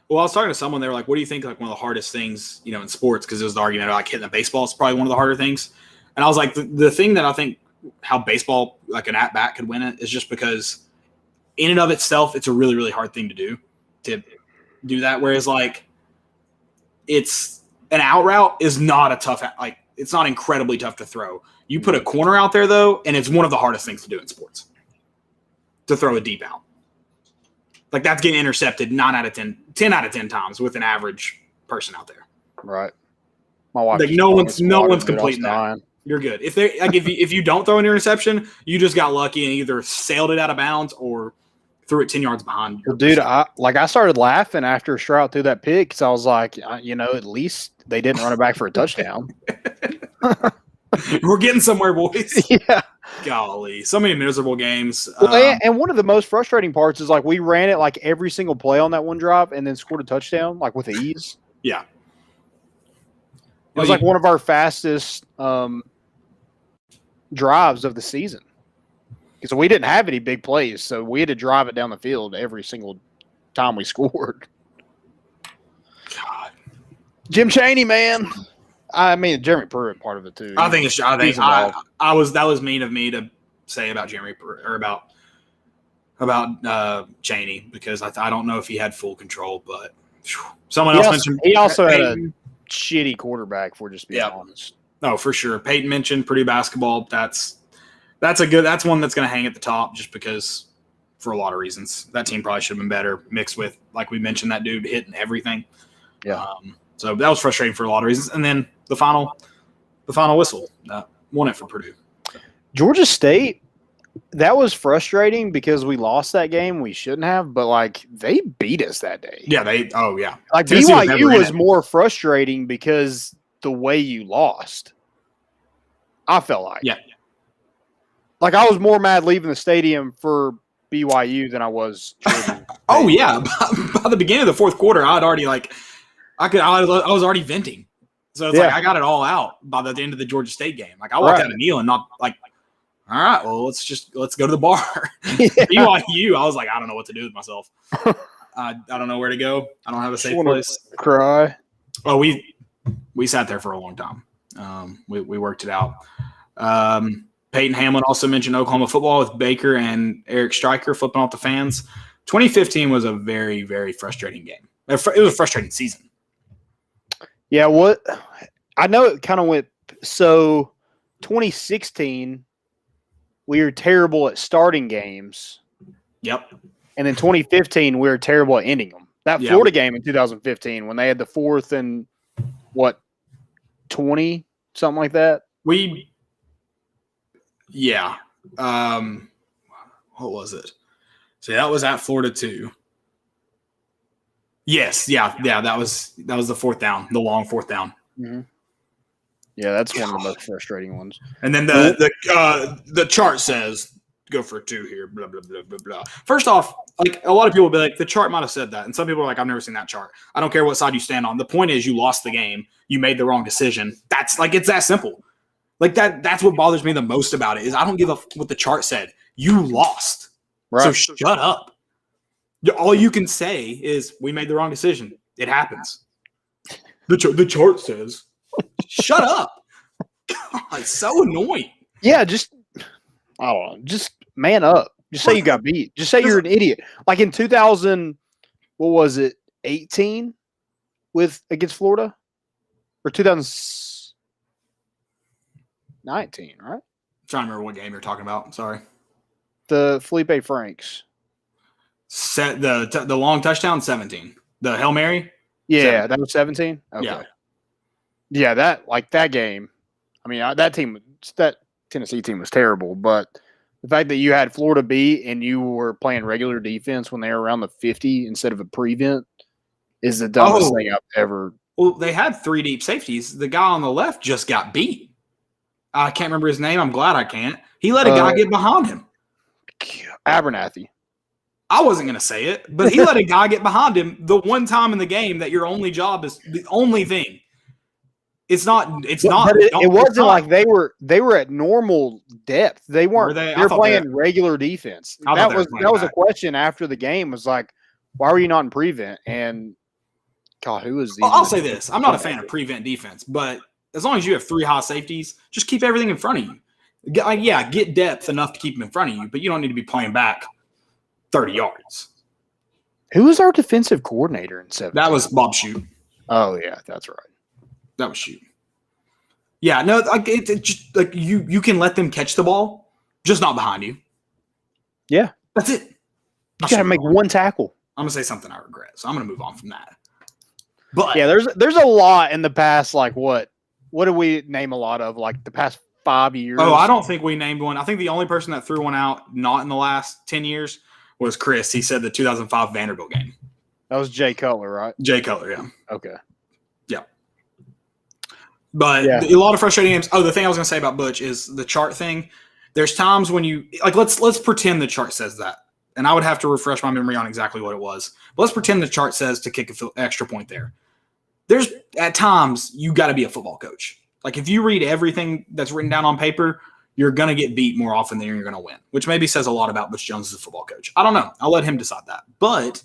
Well, I was talking to someone. They were like, "What do you think? Like one of the hardest things, in sports?" Because it was the argument like hitting a baseball is probably one of the harder things. And I was like, the thing that I think how baseball, like an at bat, could win it is just because, in and of itself, it's a really really hard thing to do that. Whereas like, it's an out route is not a tough it's not incredibly tough to throw. You put a corner out there, though, and it's one of the hardest things to do in sports, to throw a deep out. Like, that's getting intercepted 10 out of 10 times with an average person out there. Right. My wife. Like, no one's completing that. You're good. If you don't throw an interception, you just got lucky and either sailed it out of bounds or threw it 10 yards behind. Well, dude, I started laughing after Stroud threw that pick because I was like, at least they didn't run it back for a touchdown. We're getting somewhere, boys. Yeah. Golly. So many miserable games. Well, and one of the most frustrating parts is, like, we ran it, like, every single play on that one drive and then scored a touchdown, like, with ease. Yeah. It was, like, one of our fastest drives of the season. Because we didn't have any big plays, so we had to drive it down the field every single time we scored. God. Jim Chaney, man. I mean, Jeremy Pruitt part of it too. I think it's. I think He's involved. I was. That was mean of me to say about Jeremy Pruitt or about Chaney because I don't know if he had full control, but someone else mentioned he also had a Peyton. shitty quarterback. If we're just being honest. No, for sure. Peyton mentioned Purdue basketball. That's one that's going to hang at the top just because for a lot of reasons. That team probably should have been better mixed with, like we mentioned, that dude hitting everything. Yeah. So that was frustrating for a lot of reasons. And then the final whistle won it for Purdue. Georgia State, that was frustrating because we lost that game. We shouldn't have, but like they beat us that day. Yeah, Like Tennessee was never BYU in was it. more frustrating because the way you lost. I felt like. Yeah. Like I was more mad leaving the stadium for BYU than I was Georgia. Oh yeah. By the beginning of the fourth quarter, I was already venting. So it's like I got it all out by the end of the Georgia State game. Like I walked out of kneeling, not like, all right, well, let's go to the bar. BYU, I was like, I don't know what to do with myself. I don't know where to go. I don't have a safe place. Cry. Oh, we sat there for a long time. We worked it out. Peyton Hamlin also mentioned Oklahoma football with Baker and Eric Stryker flipping off the fans. 2015 was a very, very frustrating game. It was a frustrating season. Yeah, what I know it kind of went so 2016 we were terrible at starting games. Yep. And then 2015 we were terrible at ending them. That Yeah. Florida game in 2015 when they had the 4th and 20 something like that. What was it? So that was at Florida too. Yes, yeah, that was the 4th down, the long 4th down. Mm-hmm. Yeah, that's one of the most frustrating ones. And then the chart says go for 2 here, blah blah blah blah blah. First off, like a lot of people will be like, the chart might have said that, and some people are like, I've never seen that chart. I don't care what side you stand on. The point is, you lost the game. You made the wrong decision. That's like it's that simple. Like that's what bothers me the most about it is I don't give a what the chart said. You lost, Right. so shut up. All you can say is we made the wrong decision. It happens. The chart says, shut up. God, it's so annoying. Yeah, just I don't know. Just man up. Just say you got beat. Just say you're an idiot. Like in 2000, what was it? 18 against Florida, or 2019, right? I'm trying to remember what game you're talking about. I'm sorry. The Felipe Franks. Set the long touchdown 17. The Hail Mary. Yeah, 17. that was 17. Okay. Yeah, that game. I mean, that Tennessee team was terrible, but the fact that you had Florida beat and you were playing regular defense when they were around the 50 instead of a prevent is the dumbest thing I've ever. Well, they had 3 deep safeties. The guy on the left just got beat. I can't remember his name. I'm glad I can't. He let a guy get behind him. Abernathy. I wasn't going to say it, but he let a guy get behind him the one time in the game that your only job is the only thing. It's not. But it wasn't like they were at normal depth. They weren't. Were they? They were playing regular defense. I thought That was a question after the game. Was like, why were you not in prevent? And God, who was the? Well, I'll say this: I'm not a fan of prevent defense, but as long as you have 3 high safeties, just keep everything in front of you. Get depth enough to keep them in front of you, but you don't need to be playing back 30 yards. Who was our defensive coordinator in 7? That was Bob Shoot. Oh yeah, that's right. That was Shoot. Yeah, no, like it just like you can let them catch the ball, just not behind you. Yeah, that's it. You got to make one tackle. I'm gonna say something I regret, so I'm gonna move on from that. But yeah, there's a lot in the past. Like what do we name a lot of? Like the past 5 years. Oh, I don't think we named one. I think the only person that threw one out, not in the last 10 years, was Chris. He said the 2005 Vanderbilt game. That was Jay Cutler, right? Jay Cutler, yeah. Okay. Yeah. But a lot of frustrating games. Oh, the thing I was going to say about Butch is the chart thing. There's times when you – like let's pretend the chart says that. And I would have to refresh my memory on exactly what it was. But let's pretend the chart says to kick an extra point there. There's – at times, you got to be a football coach. Like if you read everything that's written down on paper, you're going to get beat more often than you're going to win, which maybe says a lot about Butch Jones as a football coach. I don't know. I'll let him decide that. But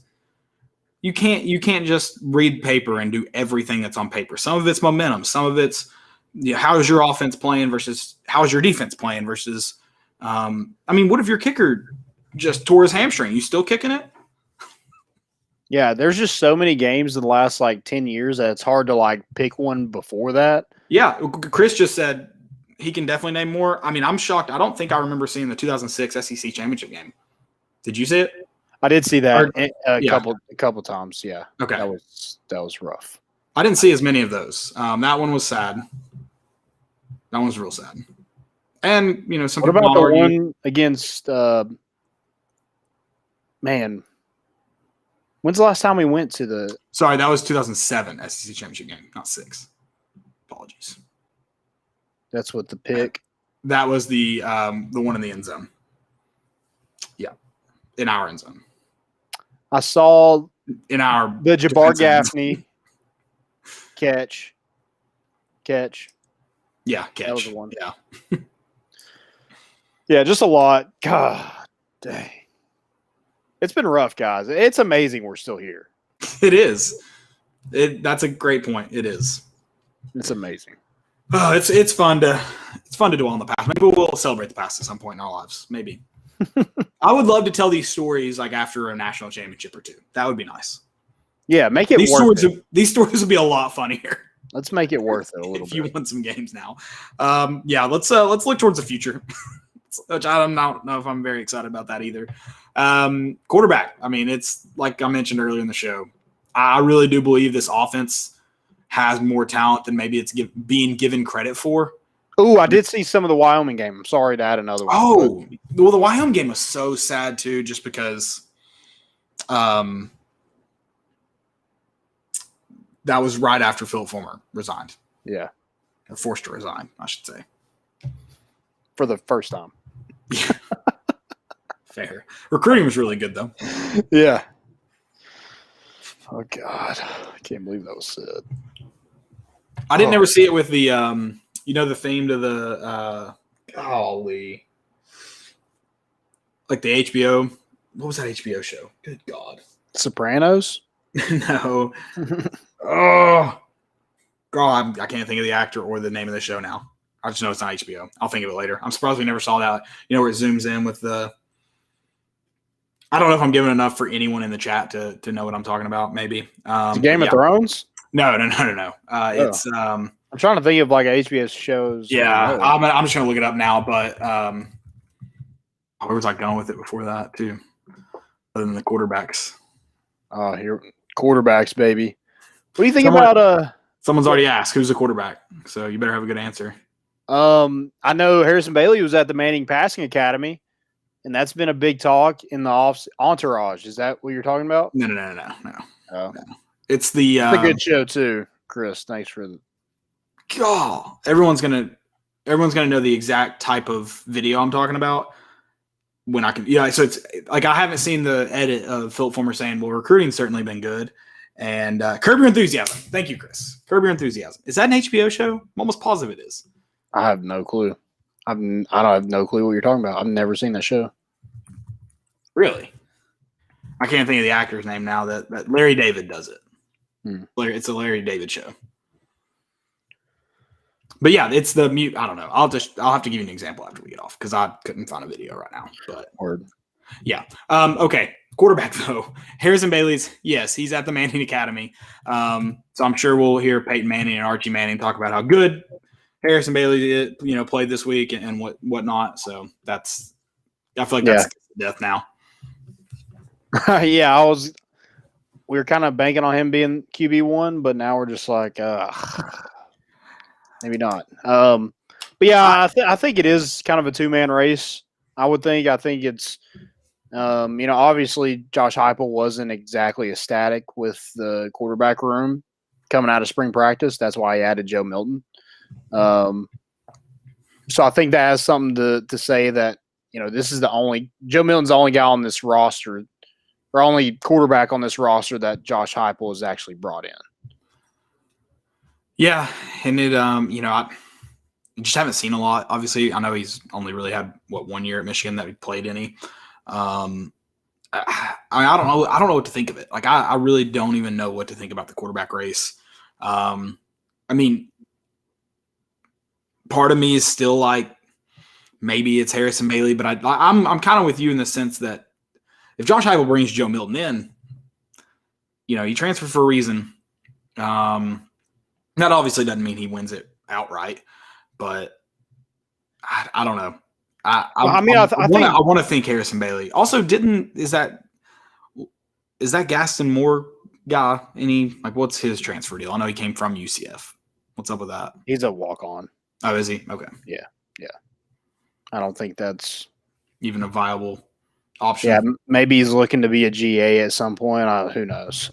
You can't just read paper and do everything that's on paper. Some of it's momentum. Some of it's how's your offense playing versus how's your defense playing versus. What if your kicker just tore his hamstring? You still kicking it? Yeah, there's just so many games in the last 10 years that it's hard to pick one before that. Yeah, Chris just said he can definitely name more. I'm shocked. I don't think I remember seeing the 2006 SEC championship game. Did you see it? I did see that a yeah. couple times. Yeah. Okay. That was rough. I didn't see as many of those. That one was sad. That one was real sad. And some. What about the one against? Man, when's the last time we went to the? Sorry, that was 2007 SEC championship game, not 6. Apologies. That's what the pick. That was the one in the end zone. Yeah, in our end zone. I saw in our the Jabbar Gaffney catch. Yeah, catch. That was the one. Yeah. Yeah, just a lot. God dang. It's been rough, guys. It's amazing we're still here. It is. That's a great point. It is. It's amazing. Oh, it's fun to dwell on the past. Maybe we'll celebrate the past at some point in our lives. Maybe. I would love to tell these stories after a national championship or two. That would be nice. Yeah, make it worth it. These stories would be a lot funnier. Let's make it worth it a little if bit. You won some games now. Let's look towards the future. Which I don't know if I'm very excited about that either. Quarterback. It's like I mentioned earlier in the show. I really do believe this offense has more talent than maybe it's being given credit for. Oh, I did see some of the Wyoming game. I'm sorry to add another one. Oh, well, the Wyoming game was so sad too, just because that was right after Philip Fulmer resigned. Yeah. Or forced to resign, I should say. For the first time. Fair. Recruiting was really good, though. Yeah. Oh, God. I can't believe that was said. I didn't ever see it with the, the theme to the, golly. The HBO. What was that HBO show? Good God. Sopranos? No. Oh. God, I can't think of the actor or the name of the show now. I just know it's not HBO. I'll think of it later. I'm surprised we never saw that. Where it zooms in with the. I don't know if I'm giving enough for anyone in the chat to know what I'm talking about. Maybe. Game of Thrones? No. It's. I'm trying to think of HBO shows. Yeah, I'm just gonna look it up now. But where was I going with it before that too? Other than the quarterbacks. Oh, here quarterbacks, baby. What do you think about Someone's already asked who's the quarterback, so you better have a good answer. I know Harrison Bailey was at the Manning Passing Academy, and that's been a big talk in the Entourage. Is that what you're talking about? No. Oh. No. It's the it's a good show too, Chris. Thanks for the. God, everyone's gonna know the exact type of video I'm talking about when I can. Yeah, so it's I haven't seen the edit of Philip Fulmer saying, "Well, recruiting's certainly been good." And Curb Your Enthusiasm. Thank you, Chris. Curb Your Enthusiasm. Is that an HBO show? I'm almost positive it is. I have no clue. I don't have no clue what you're talking about. I've never seen that show. Really? I can't think of the actor's name now. That Larry David does it. It's a Larry David show. But yeah, it's the mute. I don't know. I'll have to give you an example after we get off because I couldn't find a video right now. But yeah. Okay. Quarterback though, Harrison Bailey's. Yes, he's at the Manning Academy. So I'm sure we'll hear Peyton Manning and Archie Manning talk about how good Harrison Bailey, played this week and whatnot. So I feel like that's death now. Yeah, we were kind of banking on him being QB1, but now we're just like, maybe not. But yeah, I think it is kind of a two-man race. I think it's, obviously Josh Heupel wasn't exactly ecstatic with the quarterback room coming out of spring practice. That's why he added Joe Milton. So I think that has something to say that, this is Joe Milton's the only guy on this roster, or only quarterback on this roster that Josh Heupel has actually brought in. Yeah. And it, I just haven't seen a lot. Obviously, I know he's only really had 1 year at Michigan that he played any. I don't know. I don't know what to think of it. Like, I really don't even know what to think about the quarterback race. I mean, part of me is still like, maybe it's Harrison Bailey, but I'm kind of with you in the sense that if Josh Heupel brings Joe Milton in, he transferred for a reason. That obviously doesn't mean he wins it outright, but I don't know. I want to think Harrison Bailey. Also, is that Gaston Moore guy? What's his transfer deal? I know he came from UCF. What's up with that? He's a walk-on. Oh, is he? Okay. Yeah. I don't think that's even a viable option. Yeah, maybe he's looking to be a GA at some point. Who knows?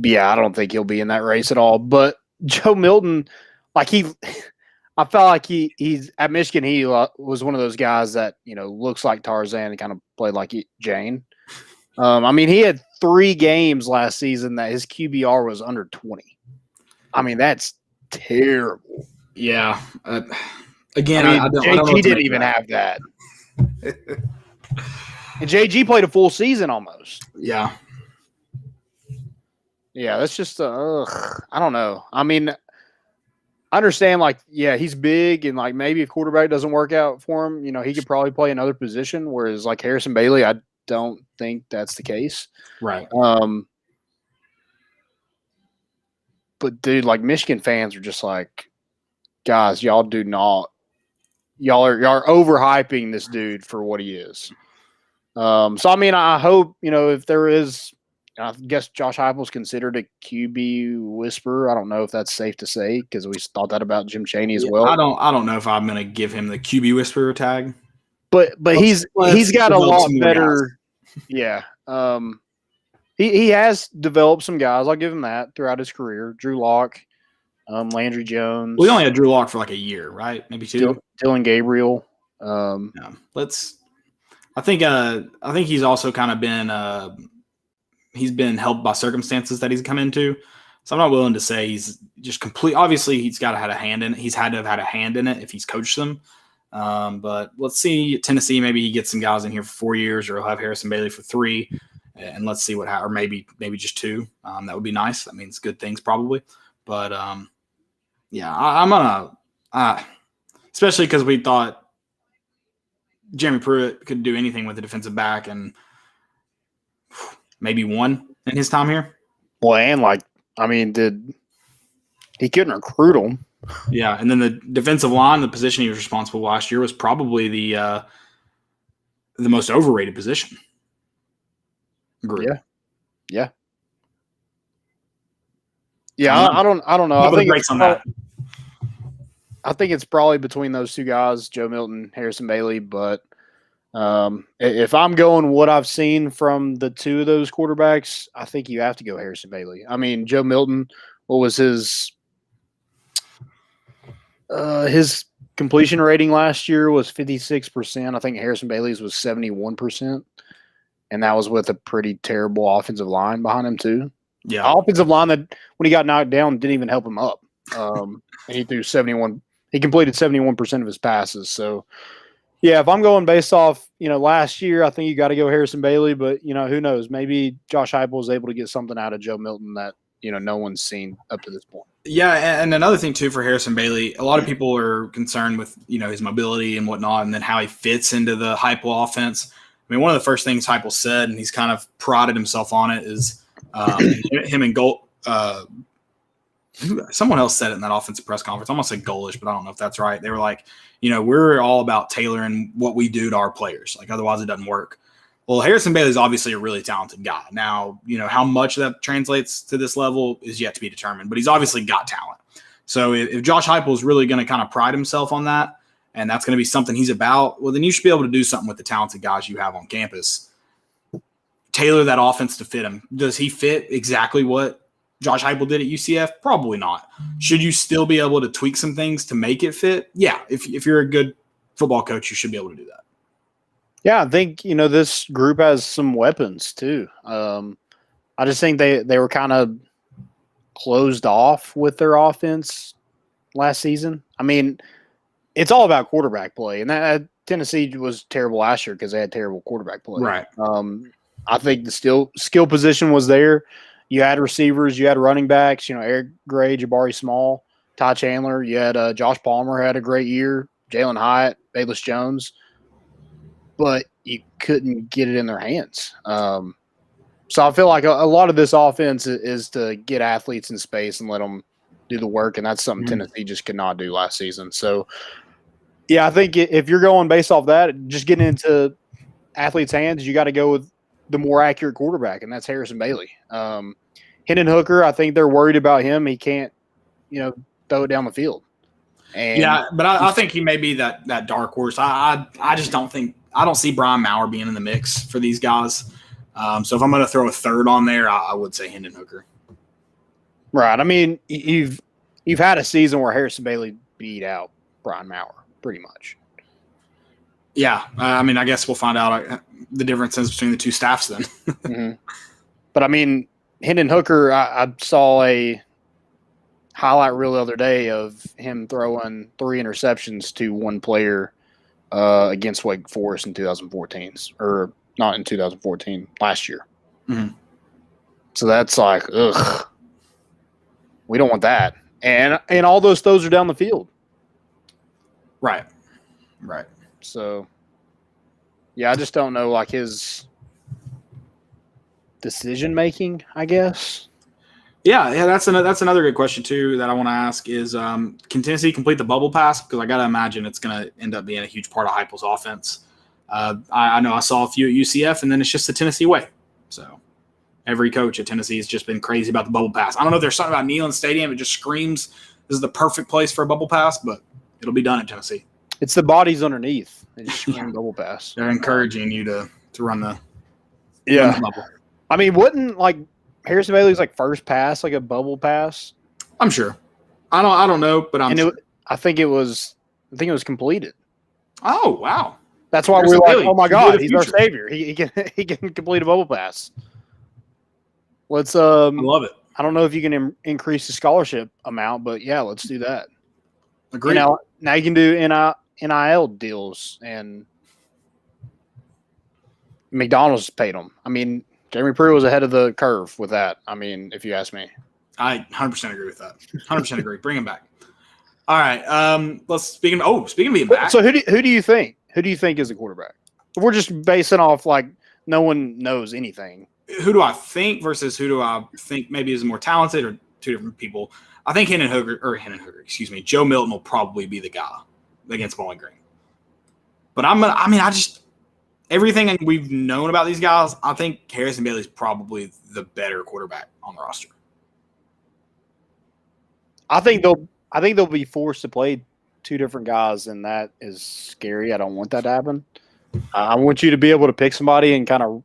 Yeah, I don't think he'll be in that race at all. But Joe Milton, I felt like he's at Michigan. He was one of those guys that looks like Tarzan and kind of played like Jane. He had 3 games last season that his QBR was under 20. That's terrible. Yeah. Again, JG didn't even have that. And JG played a full season almost. Yeah. Yeah, that's just I don't know. I understand, he's big, and maybe if quarterback doesn't work out for him, he could probably play another position. Whereas Harrison Bailey, I don't think that's the case. Right. But dude, Michigan fans are just guys, y'all are overhyping this dude for what he is. I hope, if there is, I guess Josh Heupel's considered a QB whisperer. I don't know if that's safe to say because we thought that about Jim Chaney as well. I don't know if I'm going to give him the QB whisperer tag. But he's got a lot better. Yeah. He has developed some guys. I'll give him that throughout his career. Drew Lock, Landry Jones. We only had Drew Lock for a year, right? Maybe 2. Dylan Gabriel. I think he's also kind of been he's been helped by circumstances that he's come into. So I'm not willing to say he's just complete. Obviously, he's got to have a hand in it. He's had to have had a hand in it if he's coached them. But let's see, Tennessee, maybe he gets some guys in here for 4 years, or he'll have Harrison Bailey for 3, and let's see or maybe just 2. That would be nice. That means good things probably. But yeah, I'm gonna, especially because we thought Jeremy Pruitt could do anything with the defensive back, and maybe 1 in his time here. Well, and he couldn't recruit them. Yeah, and then the defensive line, the position he was responsible last year, was probably the most overrated position group. Yeah. I don't know. I think it's probably between those 2 guys, Joe Milton, Harrison Bailey. But if I'm going what I've seen from the 2 of those quarterbacks, I think you have to go Harrison Bailey. Joe Milton, what was his completion rating last year was 56%. I think Harrison Bailey's was 71%. And that was with a pretty terrible offensive line behind him too. Yeah. Offensive line that when he got knocked down didn't even help him up. And he threw 71. He completed 71% of his passes. So, yeah, if I'm going based off, last year, I think you got to go Harrison Bailey. But, who knows? Maybe Josh Heupel was able to get something out of Joe Milton that, no one's seen up to this point. Yeah, and another thing, too, for Harrison Bailey, a lot of people are concerned with, his mobility and whatnot, and then how he fits into the Heupel offense. One of the first things Heupel said, and he's kind of prided himself on it, is him and Gold. Someone else said it in that offensive press conference. I almost said Golish, but I don't know if that's right. They were like, we're all about tailoring what we do to our players. Otherwise it doesn't work. Well, Harrison Bailey is obviously a really talented guy. Now, how much that translates to this level is yet to be determined, but he's obviously got talent. So if Josh Heupel is really going to kind of pride himself on that, and that's going to be something he's about, well, then you should be able to do something with the talented guys you have on campus. Tailor that offense to fit him. Does he fit exactly what Josh Heupel did at UCF? Probably not. Should you still be able to tweak some things to make it fit? Yeah. If you're a good football coach, you should be able to do that. Yeah, I think, this group has some weapons too. I just think they were kind of closed off with their offense last season. it's all about quarterback play, and that Tennessee was terrible last year because they had terrible quarterback play. Right. I think the skill position was there. You had receivers, you had running backs. Eric Gray, Jabari Small, Ty Chandler. You had Josh Palmer had a great year. Jalen Hyatt, Bayless Jones, but you couldn't get it in their hands. So I feel like a lot of this offense is to get athletes in space and let them do the work, and that's something Tennessee just could not do last season. So, yeah, I think if you're going based off that, just getting into athletes' hands, you got to go with the more accurate quarterback, and that's Harrison Bailey. Hendon Hooker, I think they're worried about him. He can't, throw it down the field. And yeah, but I think he may be that dark horse. I just don't think – I don't see Brian Maurer being in the mix for these guys. So if I'm going to throw a third on there, I would say Hendon Hooker. Right. I mean, you've had a season where Harrison Bailey beat out Brian Maurer pretty much. Yeah. I mean, I guess we'll find out the differences between the two staffs then. Mm-hmm. But, I mean, Hendon Hooker, I saw a highlight reel the other day of him throwing 3 interceptions to one player against Wake Forest in 2014, or not in 2014, last year. Mm-hmm. So that's like, ugh. We don't want that. And all those throws are down the field. Right. So, yeah, I just don't know, like, his decision-making, I guess. Yeah, that's another good question, too, that I want to ask is can Tennessee complete the bubble pass? Because I got to imagine it's going to end up being a huge part of Heupel's offense. I know I saw a few at UCF, and then it's just the Tennessee way. So every coach at Tennessee has just been crazy about the bubble pass. I don't know if there's something about Neyland Stadium. It just screams this is the perfect place for a bubble pass, but it'll be done at Tennessee. It's the bodies underneath. They just scream bubble pass. They're encouraging you to run the Yeah. run the bubble. I mean, wouldn't, like, Harrison Bailey's, like, first pass, like a bubble pass? I'm sure. I don't know, but I'm sure. I think it was completed. Oh, wow. That's why Harrison we're like, Bailey, oh my the God, he's our future. savior. He can complete a bubble pass. Let's I love it. I don't know if you can increase the scholarship amount, but yeah, let's do that. Agreed. Now you can do NIL deals, and McDonald's paid them. I mean, Jeremy Pruitt was ahead of the curve with that. I mean, if you ask me. I 100% agree with that. 100% agree. Bring him back. All right. Let's speaking of being back. So who do you think? Who do you think is the quarterback? We're just basing off like no one knows anything. Who do I think versus who do I think maybe is more talented, or two different people? I think Hendon Hooker, Joe Milton will probably be the guy against Bowling Green. But everything we've known about these guys, I think Harrison Bailey's probably the better quarterback on the roster. I think they'll be forced to play two different guys, and that is scary. I don't want that to happen. I want you to be able to pick somebody and kind of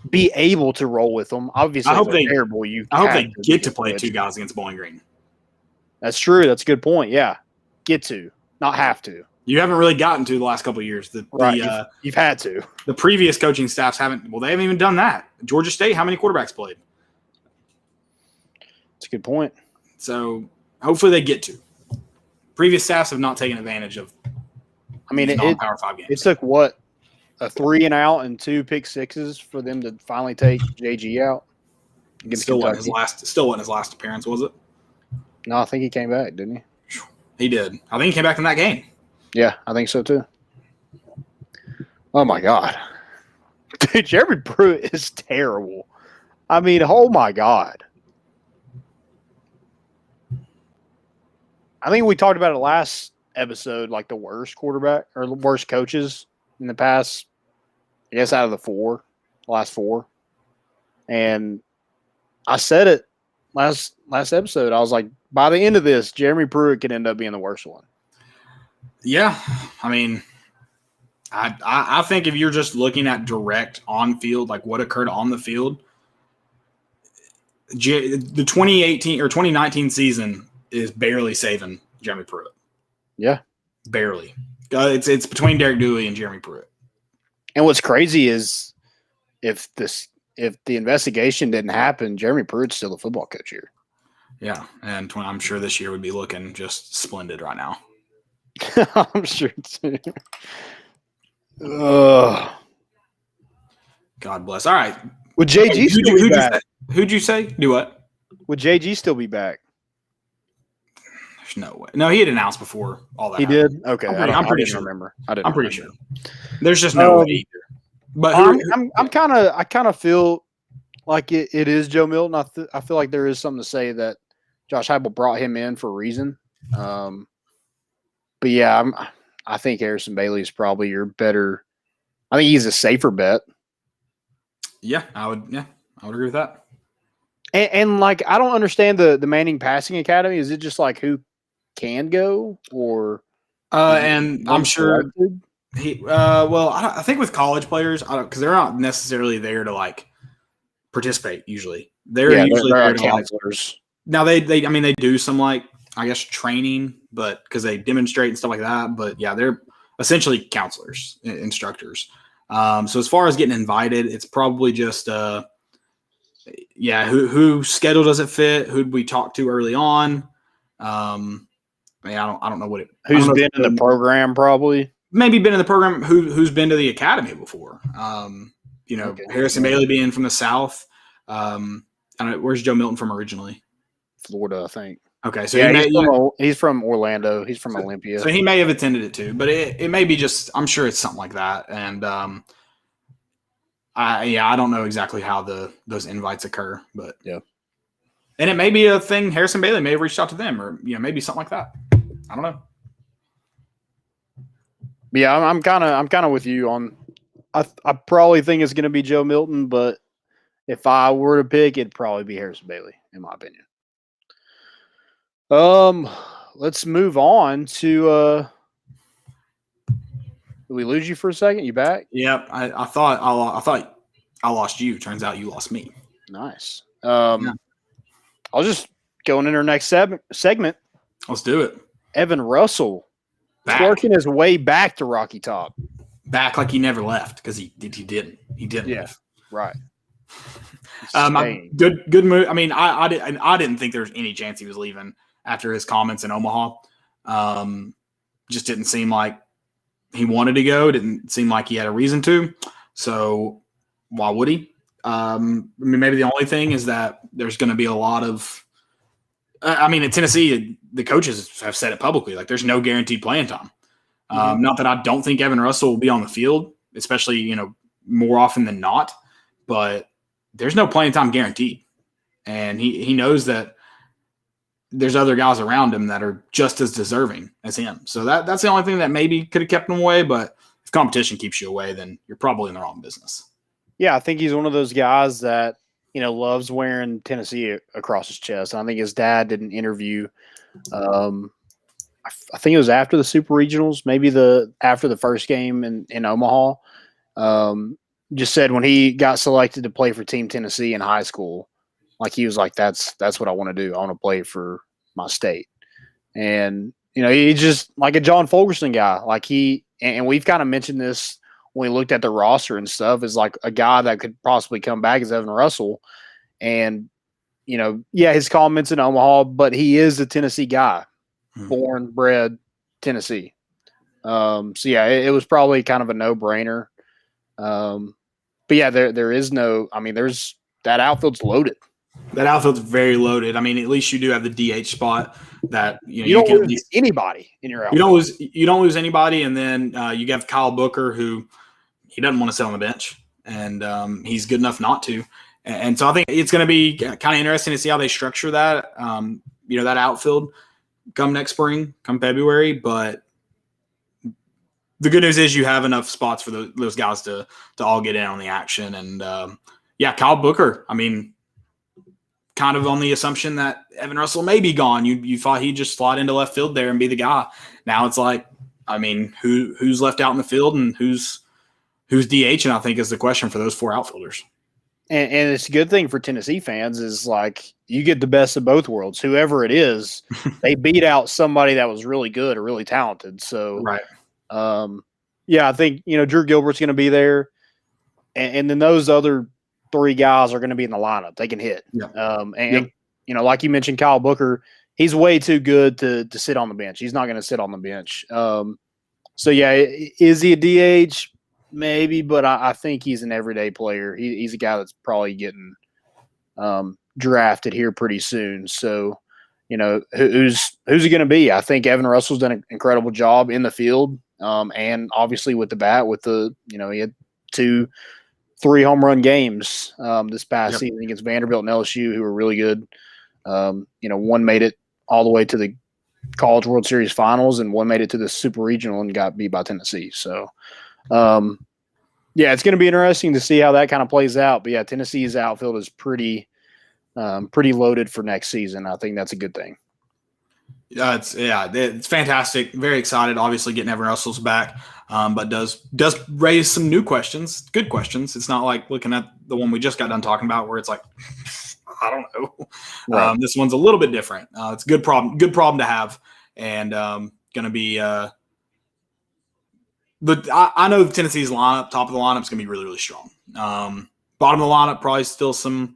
be able to roll with them. Obviously, I hope they terrible. I hope they get to play two guys against Bowling Green. That's true. That's a good point. Yeah, get to, not have to. You haven't really gotten to the last couple of years. You've had to. The previous coaching staffs haven't. Well, they haven't even done that. Georgia State, how many quarterbacks played? That's a good point. So hopefully they get to. Previous staffs have not taken advantage of. I mean, Power 5 games. It took what, a 3 and out and 2 pick sixes for them to finally take JG out. Still wasn't his last appearance, was it? No, I think he came back, didn't he? He did. I think he came back in that game. Yeah, I think so too. Oh my God, dude, Jeremy Pruitt is terrible. I mean, oh my God. I think we talked about it last episode, like the worst quarterback or the worst coaches in the past, I guess, out of the last four. And I said it last episode. I was like, by the end of this, Jeremy Pruitt could end up being the worst one. Yeah. I mean, I think if you're just looking at direct on field, like what occurred on the field, the 2018 or 2019 season is barely saving Jeremy Pruitt. Yeah. Barely. It's between Derek Dewey and Jeremy Pruitt. And what's crazy is if the investigation didn't happen, Jeremy Pruitt's still the football coach here. Yeah, and I'm sure this year would be looking just splendid right now. I'm sure too. Ugh. God bless. All right. Would JG still be back? Who'd you say? Do what? Would JG still be back? There's no way. No, he had announced before all that. He happened. did. Okay, I'm pretty I didn't sure. remember. I'm pretty sure. There's just no way either. But I kind of feel like it is Joe Milton. I feel like there is something to say that Josh Heupel brought him in for a reason. But yeah, I think Harrison Bailey is probably your better. I think he's a safer bet. Yeah, I would agree with that. And like, I don't understand the Manning Passing Academy. Is it just like who can go or? And I'm sure selected? I think with college players, because they're not necessarily there to like participate. Usually, they're usually there to counselors. Now they do some like I guess training, but because they demonstrate and stuff like that. But yeah, they're essentially counselors, instructors. So as far as getting invited, it's probably just who schedule does it fit? Who'd we talk to early on? I don't know what it. Who's been in the program? Probably maybe been in the program. Who's been to the academy before? Okay. Harrison Bailey being from the South. I don't know, where's Joe Milton from originally? Florida, I think. Okay, so he's from Orlando. He's from Olympia. So he may have attended it too, but it may be just. I'm sure it's something like that, and I don't know exactly how those invites occur, but yeah, and it may be a thing. Harrison Bailey may have reached out to them, or maybe something like that. I don't know. Yeah, I'm kind of with you on. I probably think it's going to be Joe Milton, but if I were to pick, it'd probably be Harrison Bailey, in my opinion. Let's move on to. Did we lose you for a second? You back? Yep. I thought I lost you. Turns out you lost me. Nice. I'll just go into our next segment. Let's do it. Evan Russell working his way back to Rocky Top. Back like he never left because he didn't. He didn't. Yeah. Leave. Right. Good move. I mean, I didn't think there was any chance he was leaving after his comments in Omaha. Just didn't seem like he wanted to go. Didn't seem like he had a reason to. So why would he? Maybe the only thing is that there's going to be a lot of. At Tennessee, the coaches have said it publicly. Like, there's no guaranteed playing time. Not that I don't think Evan Russell will be on the field, especially more often than not. But there's no playing time guaranteed, and he knows that there's other guys around him that are just as deserving as him. So that's the only thing that maybe could have kept him away. But if competition keeps you away, then you're probably in the wrong business. Yeah, I think he's one of those guys that loves wearing Tennessee across his chest. And I think his dad did an interview. I think it was after the Super Regionals, maybe after the first game in Omaha. Just said when he got selected to play for Team Tennessee in high school, like he was like, that's what I want to do. I want to play for my state. And, he's just like a John Fulkerson guy. Like and we've kind of mentioned this when we looked at the roster and stuff, is like a guy that could possibly come back as Evan Russell. And, his comments in Omaha, but he is a Tennessee guy, born, bred Tennessee. It was probably kind of a no-brainer. But yeah, there is no. There's that outfield's loaded. That outfield's very loaded. At least you do have the DH spot that you don't lose anybody in your outfield. You don't lose anybody, and then you have Kyle Booker, who he doesn't want to sit on the bench, and he's good enough not to. And so I think it's going to be kind of interesting to see how they structure that. That outfield come next spring, come February, but. The good news is you have enough spots for those guys to all get in on the action. And, Kyle Booker, kind of on the assumption that Evan Russell may be gone. You thought he'd just slide into left field there and be the guy. Now it's like, who's left out in the field and who's DH? And I think is the question for those four outfielders. And it's a good thing for Tennessee fans is like you get the best of both worlds. Whoever it is, they beat out somebody that was really good or really talented. So, right. I think, Drew Gilbert's going to be there. And then those other three guys are going to be in the lineup. They can hit. Yeah. Like you mentioned, Kyle Booker, he's way too good to sit on the bench. He's not going to sit on the bench. So yeah, is he a DH? Maybe, but I think he's an everyday player. He's a guy that's probably getting drafted here pretty soon. So, who's he going to be? I think Evan Russell's done an incredible job in the field, and obviously with the bat. He had 2-3 home run games this past season against Vanderbilt and LSU, who were really good. One made it all the way to the College World Series finals, and one made it to the Super Regional and got beat by Tennessee. So, it's going to be interesting to see how that kind of plays out. But yeah, Tennessee's outfield is pretty loaded for next season. I think that's a good thing. It's fantastic. Very excited. Obviously, getting Evan Russell's back, but does raise some new questions. Good questions. It's not like looking at the one we just got done talking about, where it's like, I don't know. Right. This one's a little bit different. It's a good problem to have, and going to be. I know Tennessee's lineup, top of the lineup, is going to be really, really strong. Bottom of the lineup, probably still some,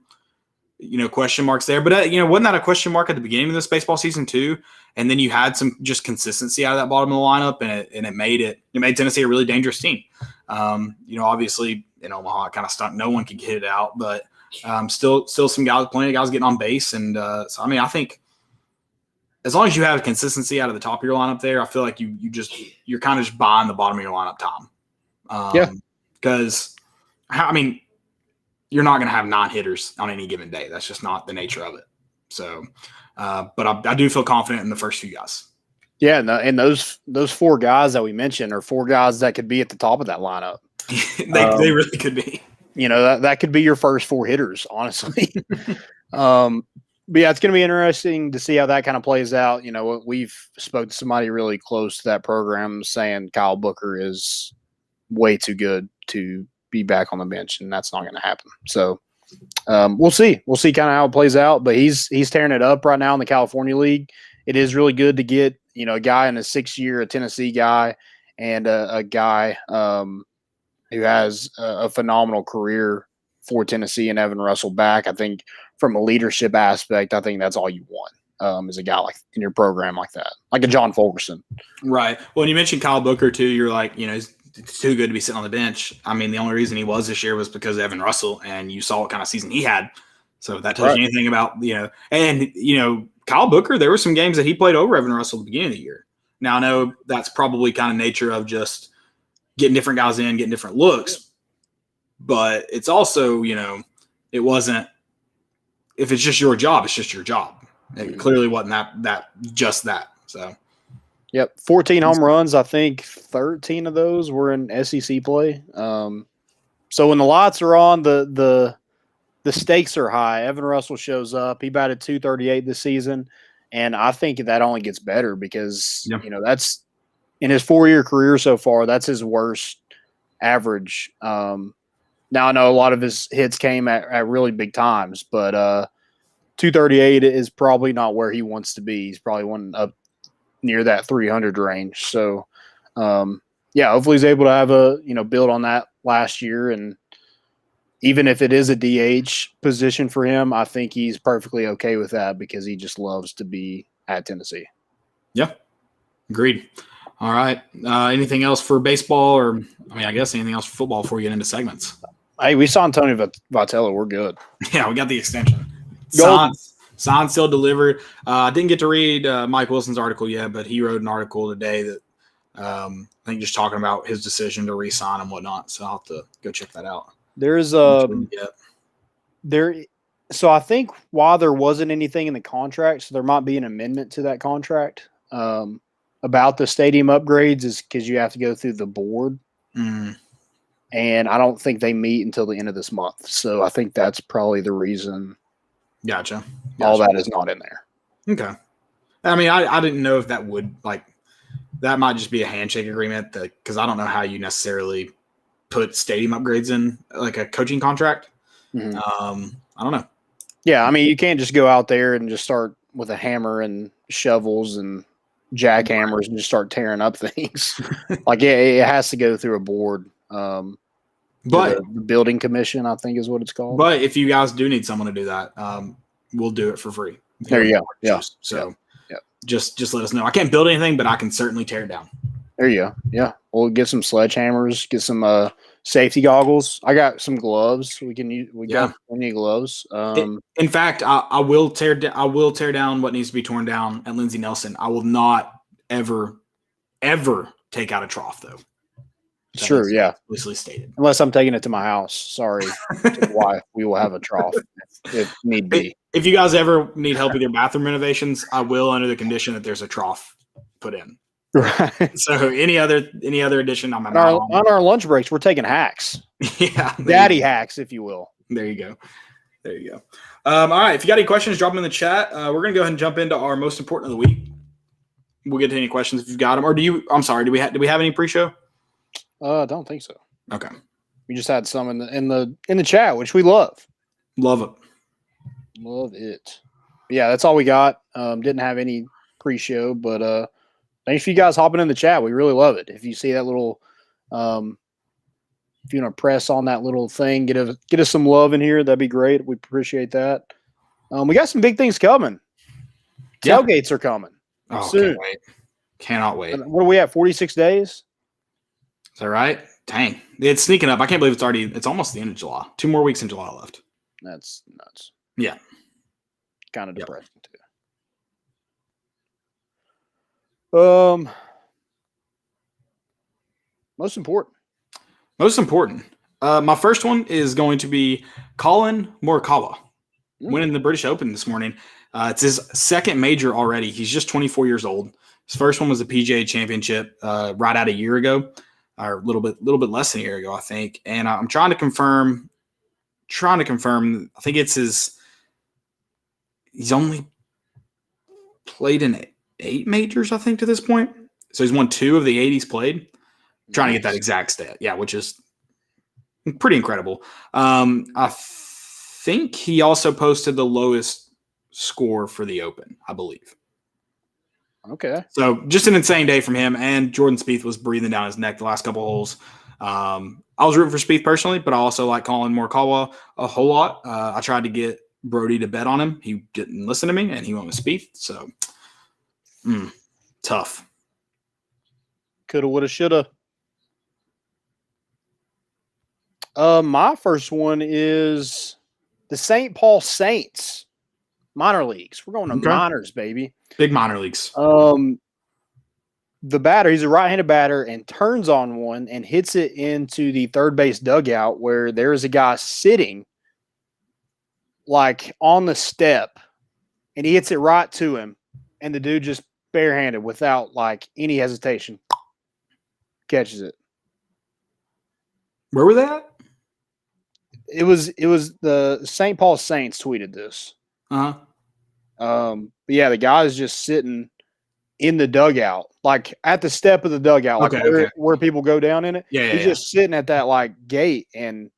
question marks there. But wasn't that a question mark at the beginning of this baseball season too? And then you had some just consistency out of that bottom of the lineup, and it made Tennessee a really dangerous team. Obviously in Omaha, it kind of stunk. No one could get it out, but. Still some guys, plenty of guys getting on base. And so, I think as long as you have consistency out of the top of your lineup there, I feel like you're kind of just buying the bottom of your lineup time. Because, you're not going to have 9 hitters on any given day. That's just not the nature of it. So, but I do feel confident in the first few guys. Yeah, and those 4 guys that we mentioned are 4 guys that could be at the top of that lineup. They really could be. That could be your first 4 hitters, honestly. But yeah, it's going to be interesting to see how that kind of plays out. We've spoke to somebody really close to that program saying Kyle Booker is way too good to be back on the bench, and that's not going to happen. So we'll see. We'll see kind of how it plays out. But he's tearing it up right now in the California League. It is really good to get a guy in his 6th year, a Tennessee guy, and a guy who has a phenomenal career for Tennessee, and Evan Russell back. I think from a leadership aspect, I think that's all you want is a guy like in your program like that, like a John Fulkerson. Right. Well, when you mentioned Kyle Booker too, you're like, he's too good to be sitting on the bench. The only reason he was this year was because of Evan Russell, and you saw what kind of season he had. So if that tells you anything about, Kyle Booker, there were some games that he played over Evan Russell at the beginning of the year. Now I know that's probably kind of nature of just getting different guys in, getting different looks. But it's also, it wasn't – if it's just your job, it's just your job. It clearly wasn't that. So, yep, 14 home runs. I think 13 of those were in SEC play. So when the lights are on, the stakes are high. Evan Russell shows up. He batted .238 this season, and I think that only gets better because, that's – in his 4-year career so far, that's his worst average. Now I know a lot of his hits came at really big times, but 238 is probably not where he wants to be. He's probably one up near that 300 range. So, hopefully he's able to have build on that last year. And even if it is a DH position for him, I think he's perfectly okay with that because he just loves to be at Tennessee. Yeah, agreed. All right. Anything else for baseball, or I guess anything else for football before we get into segments? Hey, we saw Tony Vitello. We're good. Yeah, we got the extension. Sign still delivered. I didn't get to read Mike Wilson's article yet, but he wrote an article today that I think just talking about his decision to re-sign and whatnot. So I'll have to go check that out. So I think while there wasn't anything in the contract, so there might be an amendment to that contract. About the stadium upgrades is because you have to go through the board. And I don't think they meet until the end of this month. So I think that's probably the reason. Gotcha. All that is not in there. Okay. I didn't know if that would that might just be a handshake agreement because I don't know how you necessarily put stadium upgrades in like a coaching contract. I don't know. Yeah. You can't just go out there and just start with a hammer and shovels and jackhammers and just start tearing up things. It has to go through a board. But the building commission, I think is what it's called. But if you guys do need someone to do that, we'll do it for free. There you go. Yeah. So just let us know. I can't build anything, but I can certainly tear it down. There you go. Yeah. We'll get some sledgehammers, get some safety goggles. I got some gloves. We can use. We got plenty of gloves. In fact, I will tear down what needs to be torn down at Lindsey Nelson. I will not ever take out a trough though. Sure, yeah. Explicitly stated. Unless I'm taking it to my house. Sorry to the wife. We will have a trough if need be. If you guys ever need help with your bathroom renovations, I will under the condition that there's a trough put in. Right. So any other addition on my on our lunch breaks, we're taking hacks. Yeah. Daddy hacks, if you will. There you go. All right. If you got any questions, drop them in the chat. We're going to go ahead and jump into our most important of the week. We'll get to any questions if you've got them. Or do we have any pre-show? I don't think so. Okay. We just had some in the chat, which we love. Love it. Love it. Yeah, that's all we got. Didn't have any pre-show, but thanks for you guys hopping in the chat. We really love it. If you see that little if you want to press on that little thing, get us some love in here, that'd be great. We appreciate that. We got some big things coming. Yeah. Tailgates are coming soon. Cannot wait. What are we at? 46 days? Is that right? Dang. It's sneaking up. I can't believe it's almost the end of July. 2 more weeks in July left. That's nuts. Yeah. Kind of depressing too. Most important. My first one is going to be Colin Morikawa winning the British Open this morning. It's his second major already. He's just 24 years old. His first one was the PGA Championship right out a year ago, or a little bit less than a year ago, I think. And I'm trying to confirm. I think it's he's only played in 8 majors, I think, to this point. So he's won 2 of the 8 he's played. I'm trying to get that exact stat. Yeah, which is pretty incredible. I think he also posted the lowest score for the Open, I believe. Okay. So just an insane day from him. And Jordan Spieth was breathing down his neck the last couple of holes. I was rooting for Spieth personally, but I also like Colin Morikawa a whole lot. I tried to get Brody to bet on him. He didn't listen to me, and he went with Spieth. So, tough. Coulda, woulda, shoulda. My first one is the St. Paul Saints minor leagues. We're going to minors, baby. Big minor leagues. The batter, he's a right-handed batter, and turns on one and hits it into the third base dugout where there is a guy sitting like on the step, and he hits it right to him, and the dude just barehanded without like any hesitation catches it. Where were they at? It was the St. Paul Saints tweeted this. Uh-huh. But yeah, the guy is just sitting in the dugout, like at the step of the dugout, like where people go down in it. Yeah, he's just sitting at that like gate, and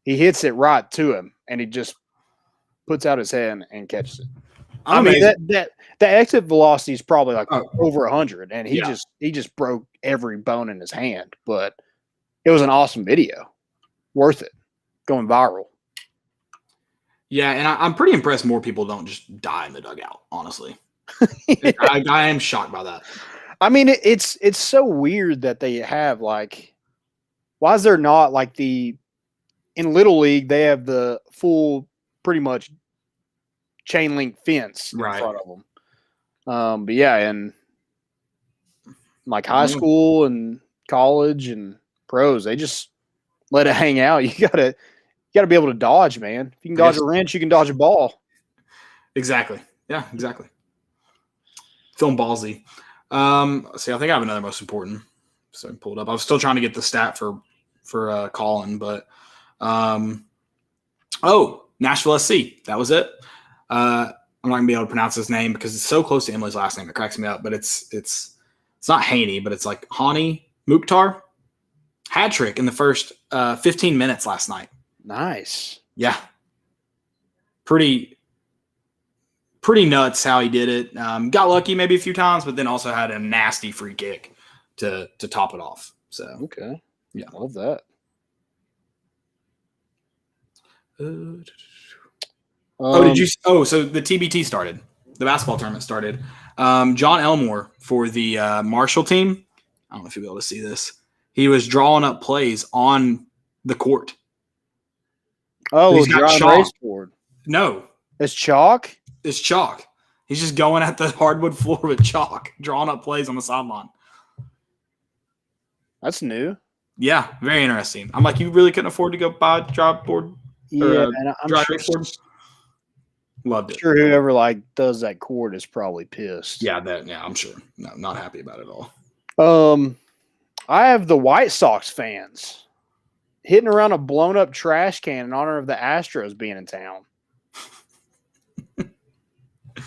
he hits it right to him, and he just puts out his hand and catches it. I mean that the exit velocity is probably like over 100, and he just broke every bone in his hand. But it was an awesome video, worth it, going viral. Yeah, and I'm pretty impressed more people don't just die in the dugout, honestly. I am shocked by that. I mean, it's so weird that they have like, why is there not like in Little League, they have the full pretty much chain link fence in front of them. But yeah, and like high school and college and pros, they just let it hang out. You gotta be able to dodge, man. If you can dodge a wrench, you can dodge a ball. Exactly. Yeah, exactly. Feeling ballsy. See, I think I have another most important. So I pulled up. I was still trying to get the stat for Colin, but Nashville SC. That was it. I'm not gonna be able to pronounce his name because it's so close to Emily's last name. It cracks me up, but it's not Haney, but it's like Hani Mukhtar. Hat trick in the first 15 minutes last night. Nice. Yeah. Pretty nuts how he did it. Got lucky maybe a few times, but then also had a nasty free kick to top it off. So okay, yeah, love that. So the TBT started. The basketball tournament started. John Elmore for the Marshall team. I don't know if you'll be able to see this. He was drawing up plays on the court. Oh, He's got drawing chalk. race board. No, It's chalk. it's chalk. He's just going at the hardwood floor with chalk, drawing up plays on the sideline. That's new. Yeah, very interesting. I'm like, you really couldn't afford to go buy a dry board? Yeah, and I'm dry sure, race board? Loved it. sure whoever like does that court is probably pissed. Yeah, I'm sure. No, not happy about it at all. I have the White Sox fans hitting around a blown up trash can in honor of the Astros being in town.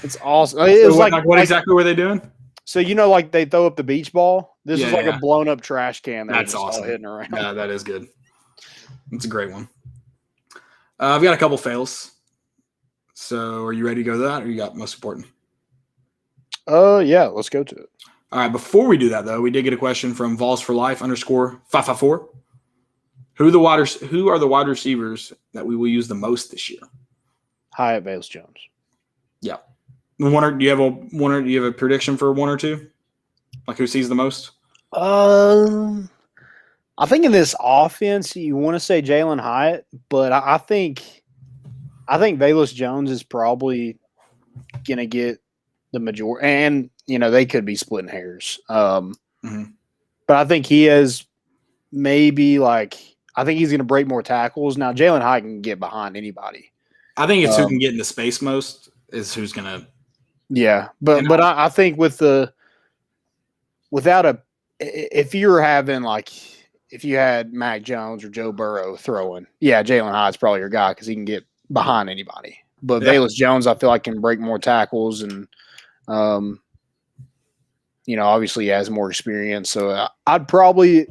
It's awesome. It was So what like exactly were they doing? so like they throw up the beach ball. This is like Yeah. a blown up trash can that That's was just all awesome. hitting around. Yeah, that is good. It's a great one. I've got a couple fails. So are you ready to go to that, or you got most important? Yeah, let's go to it. All right. Before we do that, though, we did get a question from Vols for Life _554. Who are the wide receivers that we will use the most this year? Hyatt Bayless Jones. Yeah. Do you have a prediction for one or two? Like who sees the most? I think in this offense, you want to say Jalen Hyatt, but I think Bayless Jones is probably gonna get the majority, and they could be splitting hairs. But I think he is maybe I think he's gonna break more tackles. Now Jalen Hyatt can get behind anybody. I think it's who can get into space most is who's gonna. Yeah, but I think if you had Mac Jones or Joe Burrow throwing, yeah, Jalen Hyatt's probably your guy because he can get behind anybody. But Bayless Jones, I feel like can break more tackles, and obviously he has more experience. So I'd probably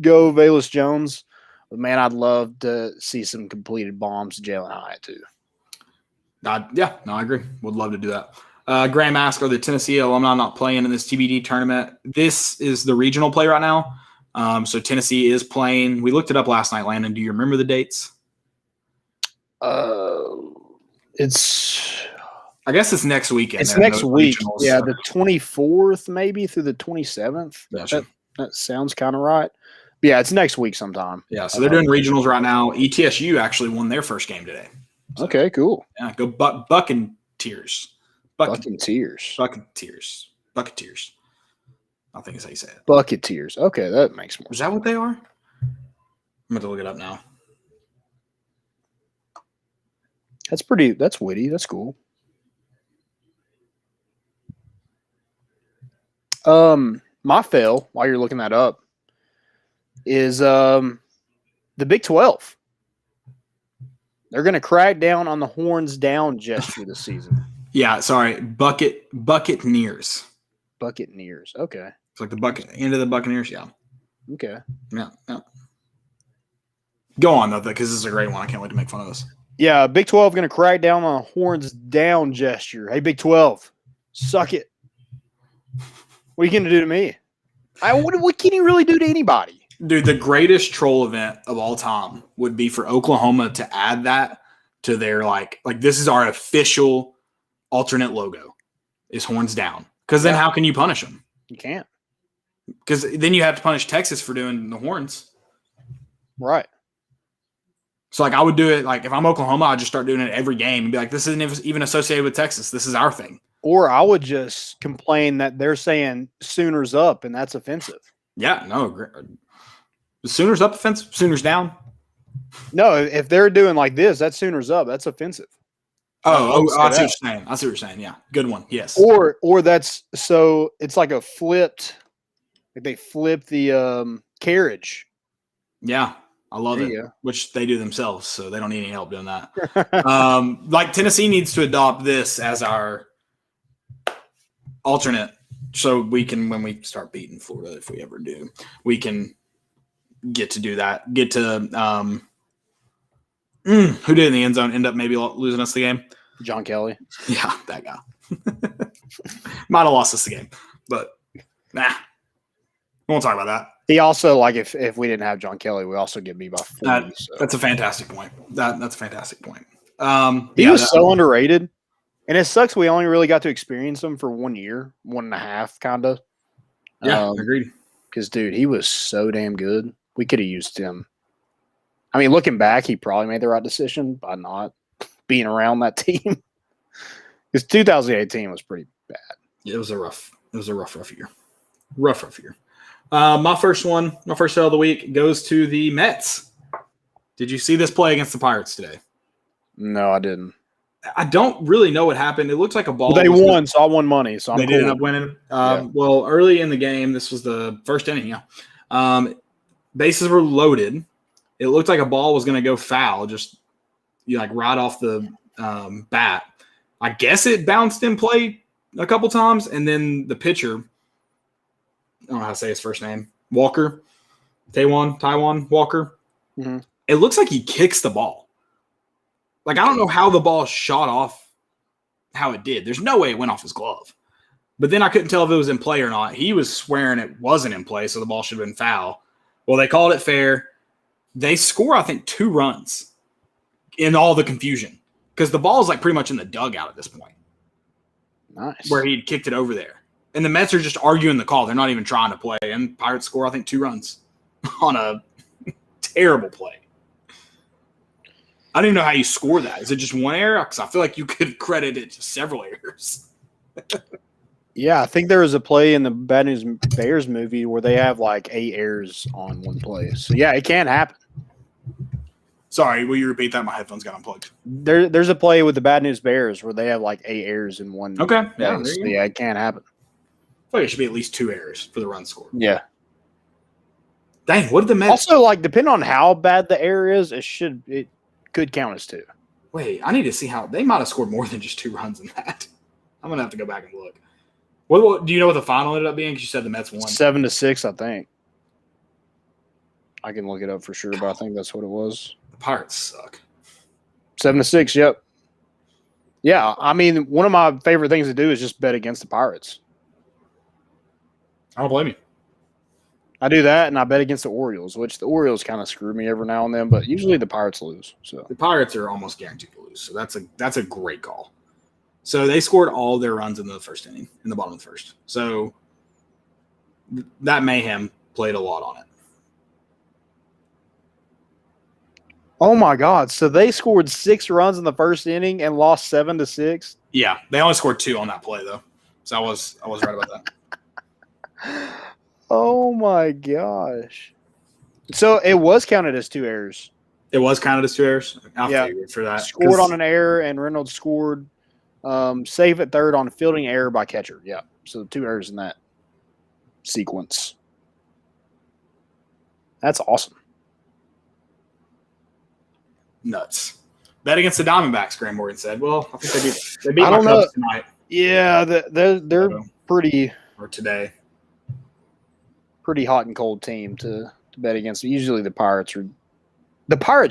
go Bayless Jones. But man, I'd love to see some completed bombs to Jalen Hyatt too. I agree. Would love to do that. Graham asks, are the Tennessee alumni not playing in this TBD tournament? This is the regional play right now. So Tennessee is playing. We looked it up last night, Landon. Do you remember the dates? I guess it's next weekend. It's next week. Regionals. Yeah, the 24th maybe through the 27th. Gotcha. That sounds kind of right. But yeah, it's next week sometime. Yeah, so they're doing regionals right now. ETSU actually won their first game today. So, okay, cool. Yeah, go Buccaneers. Buccaneers. Buccaneers. I think is how you say it. Buccaneers. Okay, that makes more Is sense. that what they are? I'm going to look it up now. That's witty. That's cool. My fail while you're looking that up is the Big 12. They're going to crack down on the horns down gesture this season. Yeah, sorry. Buccaneers. Buccaneers. Okay. It's like the end of the Buccaneers. Yeah. Okay. Yeah. Go on, though, because this is a great one. I can't wait to make fun of this. Yeah, Big 12 going to crack down on a horns down gesture. Hey, Big 12, suck it. What are you going to do to me? What can you really do to anybody? Dude, the greatest troll event of all time would be for Oklahoma to add that to their like this is our official alternate logo is horns down. Because then how can you punish them? You can't. Because then you have to punish Texas for doing the horns. Right. So I would do it if I'm Oklahoma, I'd just start doing it every game and be like, this isn't even associated with Texas. This is our thing. Or I would just complain that they're saying Sooners up, and that's offensive. Yeah, no. The Sooners up offensive, Sooners down. No, if they're doing like this, that's Sooners up. That's offensive. I see what you're saying. I see what you're saying. Yeah, good one. Yes. Or that's so it's like a flipped. Like they flip the carriage. Yeah, I love There it. you go. Which they do themselves, so they don't need any help doing that. Tennessee needs to adopt this as our alternate, so we can, when we start beating Florida, if we ever do, we can get to do that. Get to who did in the end zone end up maybe losing us the game? John Kelly. Yeah, that guy. Might have lost us the game, but nah. We won't talk about that. He also, if we didn't have John Kelly, we also get beat by 40. That's a fantastic point. That's a fantastic point. He was so underrated. And it sucks we only really got to experience him for 1 year, 1.5, kind of. Yeah, agreed. Because, dude, he was so damn good. We could have used him. I mean, looking back, he probably made the right decision by not being around that team. Because 2018 was pretty bad. It was a rough year. Rough year. My first sale of the week goes to the Mets. Did you see this play against the Pirates today? No, I didn't. I don't really know what happened. It looks like a ball. Well, they won, so I won money. So they did end up winning. Well, early in the game, this was the first inning. Yeah, bases were loaded. It looked like a ball was going to go foul, just right off the bat. I guess it bounced in play a couple times, and then the pitcher, I don't know how to say his first name, Walker, Taijuan Walker. Mm-hmm. It looks like he kicks the ball. I don't know how the ball shot off how it did. There's no way it went off his glove. But then I couldn't tell if it was in play or not. He was swearing it wasn't in play, so the ball should have been foul. Well, they called it fair. They score, I think, 2 runs in all the confusion because the ball is pretty much in the dugout at this point. Nice. Where he'd kicked it over there. And the Mets are just arguing the call. They're not even trying to play. And Pirates score, I think, 2 runs on a terrible play. I don't even know how you score that. Is it just one error? Because I feel like you could credit it to several errors. Yeah, I think there was a play in the Bad News Bears movie where they have 8 errors on one play. So, yeah, it can happen. Sorry, will you repeat that? My headphones got unplugged. There's a play with the Bad News Bears where they have 8 errors in one. Okay. Yeah, so, yeah, it can happen. I feel like it should be at least 2 errors for the run score. Yeah. Dang, what did the Mets Also, depending on how bad the error is, it could count as 2. Wait, I need to see how they might have scored more than just 2 runs in that. I'm gonna have to go back and look. What do you know what the final ended up being? Because you said the Mets won 7-6, I think. I can look it up for sure, but I think that's what it was. The Pirates suck. 7-6. Yep. Yeah, I mean, one of my favorite things to do is just bet against the Pirates. I don't blame you. I do that, and I bet against the Orioles, which the Orioles kind of screw me every now and then, but usually the Pirates lose. So the Pirates are almost guaranteed to lose, so that's a great call. So they scored all their runs in the first inning, in the bottom of the first. So that mayhem played a lot on it. Oh my God! So they scored 6 runs in the first inning and lost 7-6. Yeah, they only scored 2 on that play though, so I was right about that. Oh my gosh! So it was counted as 2 errors. It was counted as 2 errors. I Yeah. figured for that. Scored on an error, and Reynolds scored save at third on a fielding error by catcher. Yeah, so 2 errors in that sequence. That's awesome. Nuts. Bet against the Diamondbacks, Graham Morgan said. Well, I think they beat I my don't know. Cubs tonight. Yeah, they're pretty today. Pretty hot and cold team to bet against. Usually the Pirates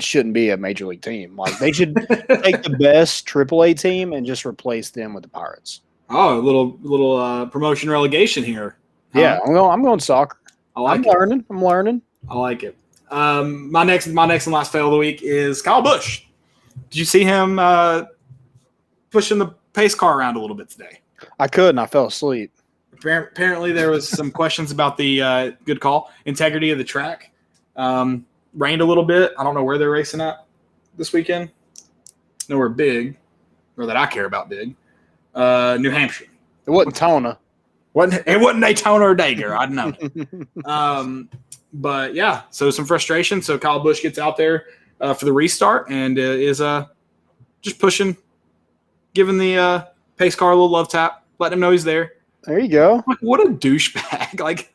shouldn't be a major league team. They should take the best AAA team and just replace them with the Pirates. Oh, a little promotion relegation here. Yeah, I'm going soccer. I'm learning. I like it. My next and last fail of the week is Kyle Busch. Did you see him pushing the pace car around a little bit today? I couldn't. I fell asleep. Apparently, there was some questions about the good call integrity of the track. Rained a little bit. I don't know where they're racing at this weekend. Nowhere big, or that I care about big. New Hampshire. It wasn't Tona. It wasn't Daytona or Dager. I'd know. But yeah, so some frustration. So Kyle Busch gets out there for the restart and is just pushing, giving the pace car a little love tap, letting him know he's there. There you go. What a douchebag!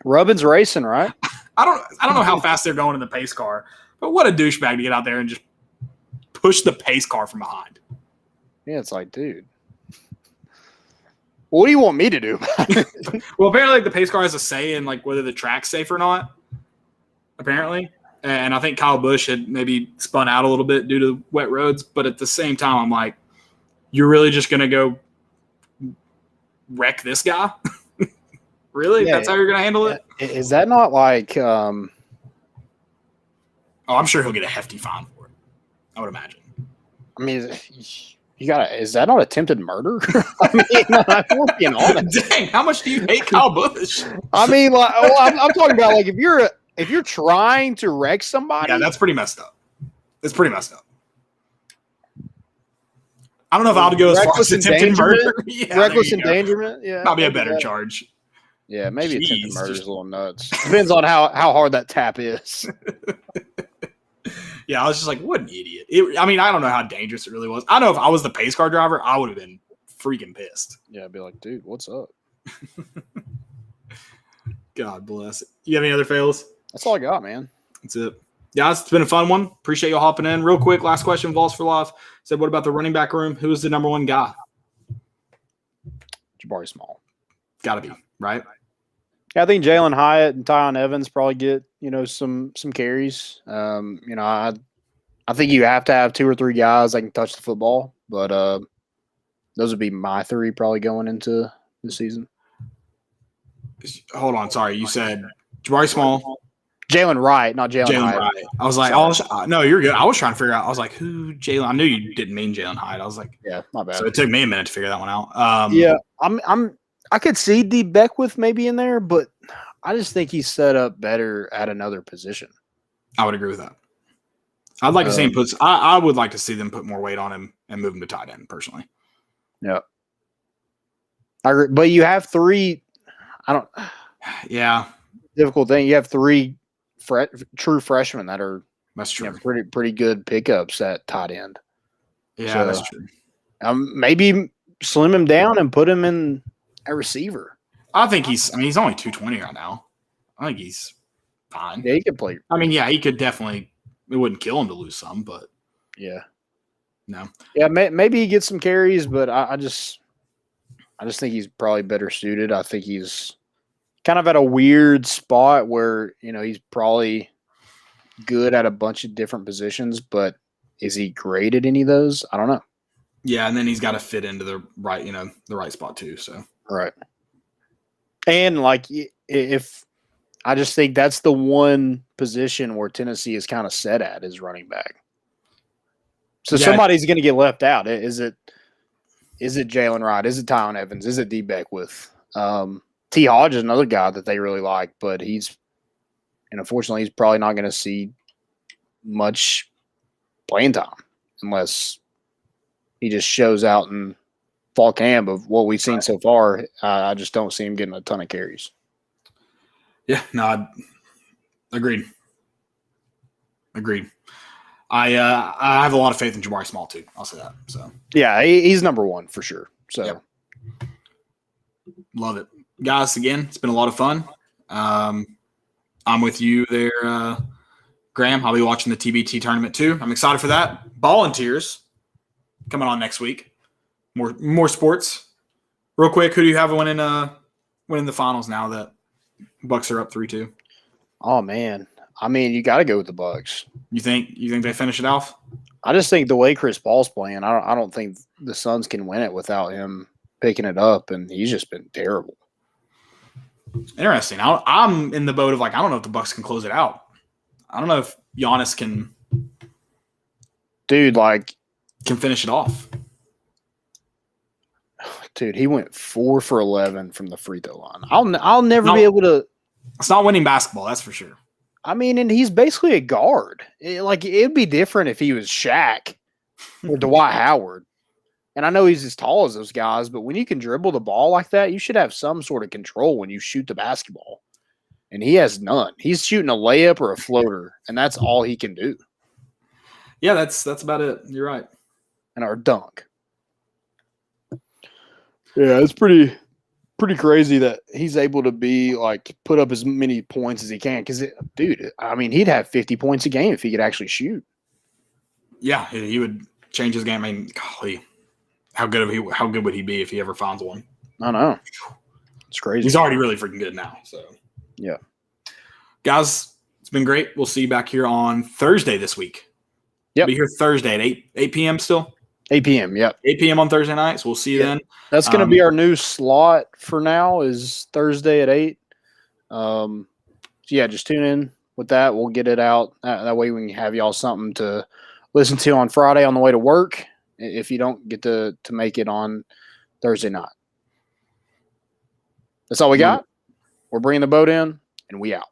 Rubbin's racing, right? I don't know how fast they're going in the pace car, but what a douchebag to get out there and just push the pace car from behind. Yeah, it's dude. What do you want me to do? Well, apparently the pace car has a say in whether the track's safe or not. Apparently. And I think Kyle Busch had maybe spun out a little bit due to wet roads. But at the same time, I'm like, you're really just going to go wreck this guy? Really? Yeah, that's how you're going to handle it? Is that not Oh, I'm sure he'll get a hefty fine for it. I would imagine. I mean, Is that not attempted murder? I mean, we're being honest. Dang, how much do you hate Kyle Busch? I mean, like, I'm talking about like if you're trying to wreck somebody. Yeah, that's pretty messed up. It's pretty messed up. I don't know if I would go as far as attempted murder. Yeah, reckless endangerment. Yeah, probably a better charge. Yeah, maybe attempted murder is just- a little nuts. Depends on how hard that tap is. Yeah, I was just like, what an idiot. I mean, I don't know how dangerous it really was. I know if I was the pace car driver, I would have been freaking pissed. Yeah, I'd be like, dude, what's up? God bless it. You have any other fails? That's all I got, man. That's it. Yeah, it's been a fun one. Appreciate y'all hopping in. Real quick, last question, Vols for Life. Said, what about the running back room? Who is the number one guy? Jabari Small. Got to be, right? Yeah, I think Jalen Hyatt and Tyon Evans probably get some carries. I think you have to have 2 or 3 guys that can touch the football, but those would be my 3 probably going into the season. Hold on, sorry. You said Jabari Small, Jalen Wright, not Jalen Hyatt. Wright. I was like, no, you're good. I was trying to figure out. I was like, who Jalen? I knew you didn't mean Jalen Hyatt. I was like, Yeah, my bad. so it took me a minute to figure that one out. Yeah, I could see D Beckwith maybe in there, but I just think he's set up better at another position. I would agree with that. I'd like to see him put. I would like to see them put more weight on him and move him to tight end personally. Yeah, I agree. But you have 3. Yeah, Difficult thing. You have 3 true freshmen that are that's true. pretty good pickups at tight end. Yeah, So, that's true. Maybe slim him down and put him in a receiver. I think he's only 220 right now. I think he's fine. Yeah, he could play. I mean, yeah, he could definitely. It wouldn't kill him to lose some, but Yeah. no. Yeah, maybe he gets some carries, but I just think he's probably better suited. I think he's kind of at a weird spot where, he's probably good at a bunch of different positions, but is he great at any of those? I don't know. Yeah, and then he's got to fit into the right, the right spot too. So Right. And like if I just think that's the one position where Tennessee is kind of set at is running back. So Yeah. somebody's going to get left out. Is it Jalen Wright? Is it Tyon Evans? Is it D Beckwith? T Hodge is another guy that they really like, but unfortunately he's probably not going to see much playing time unless he just shows out in fall camp of what we've seen so far. I just don't see him getting a ton of carries. yeah, no, agreed. I have a lot of faith in Jabari Small too. I'll say that. So Yeah, he's number 1 for sure. So Yep. Love it, guys. Again, it's been a lot of fun. I'm with you there, Graham. I'll be watching the TBT tournament too. I'm excited for that. Volunteers coming on next week. More sports. Real quick, who do you have winning the finals now that Bucks are up 3-2? Oh man, I mean, you got to go with the Bucks. You think they finish it off? I just think the way Chris Paul's playing, I don't think the Suns can win it without him picking it up, and he's just been terrible. Interesting. I'm in the boat of like, I don't know if the Bucks can close it out. I don't know if Giannis can Dude, finish it off. Dude, he went 4 for 11 from the free throw line. I'll never be able to. It's not winning basketball, that's for sure. I mean, and he's basically a guard. It'd be different if he was Shaq or Dwight Howard. And I know he's as tall as those guys, but when you can dribble the ball like that, you should have some sort of control when you shoot the basketball. And he has none. He's shooting a layup or a floater, and that's all he can do. Yeah, that's about it. You're right. And our dunk. Yeah, it's pretty crazy that he's able to be put up as many points as he can. Because, dude, I mean, he'd have 50 points a game if he could actually shoot. Yeah, he would change his game. I mean, golly, how good would he be if he ever finds one? I know. It's crazy. He's already really freaking good now. So yeah, guys, it's been great. We'll see you back here on Thursday this week. Yep. Be here Thursday at 8 p.m. still. 8 p.m. Yep. 8 p.m. on Thursday night. So we'll see you then. That's going to be our new slot for now is Thursday at 8. So yeah, just tune in with that. We'll get it out. That way we can have y'all something to listen to on Friday on the way to work. if you don't get to make it on Thursday night. That's all we got. We're bringing the boat in, and we out.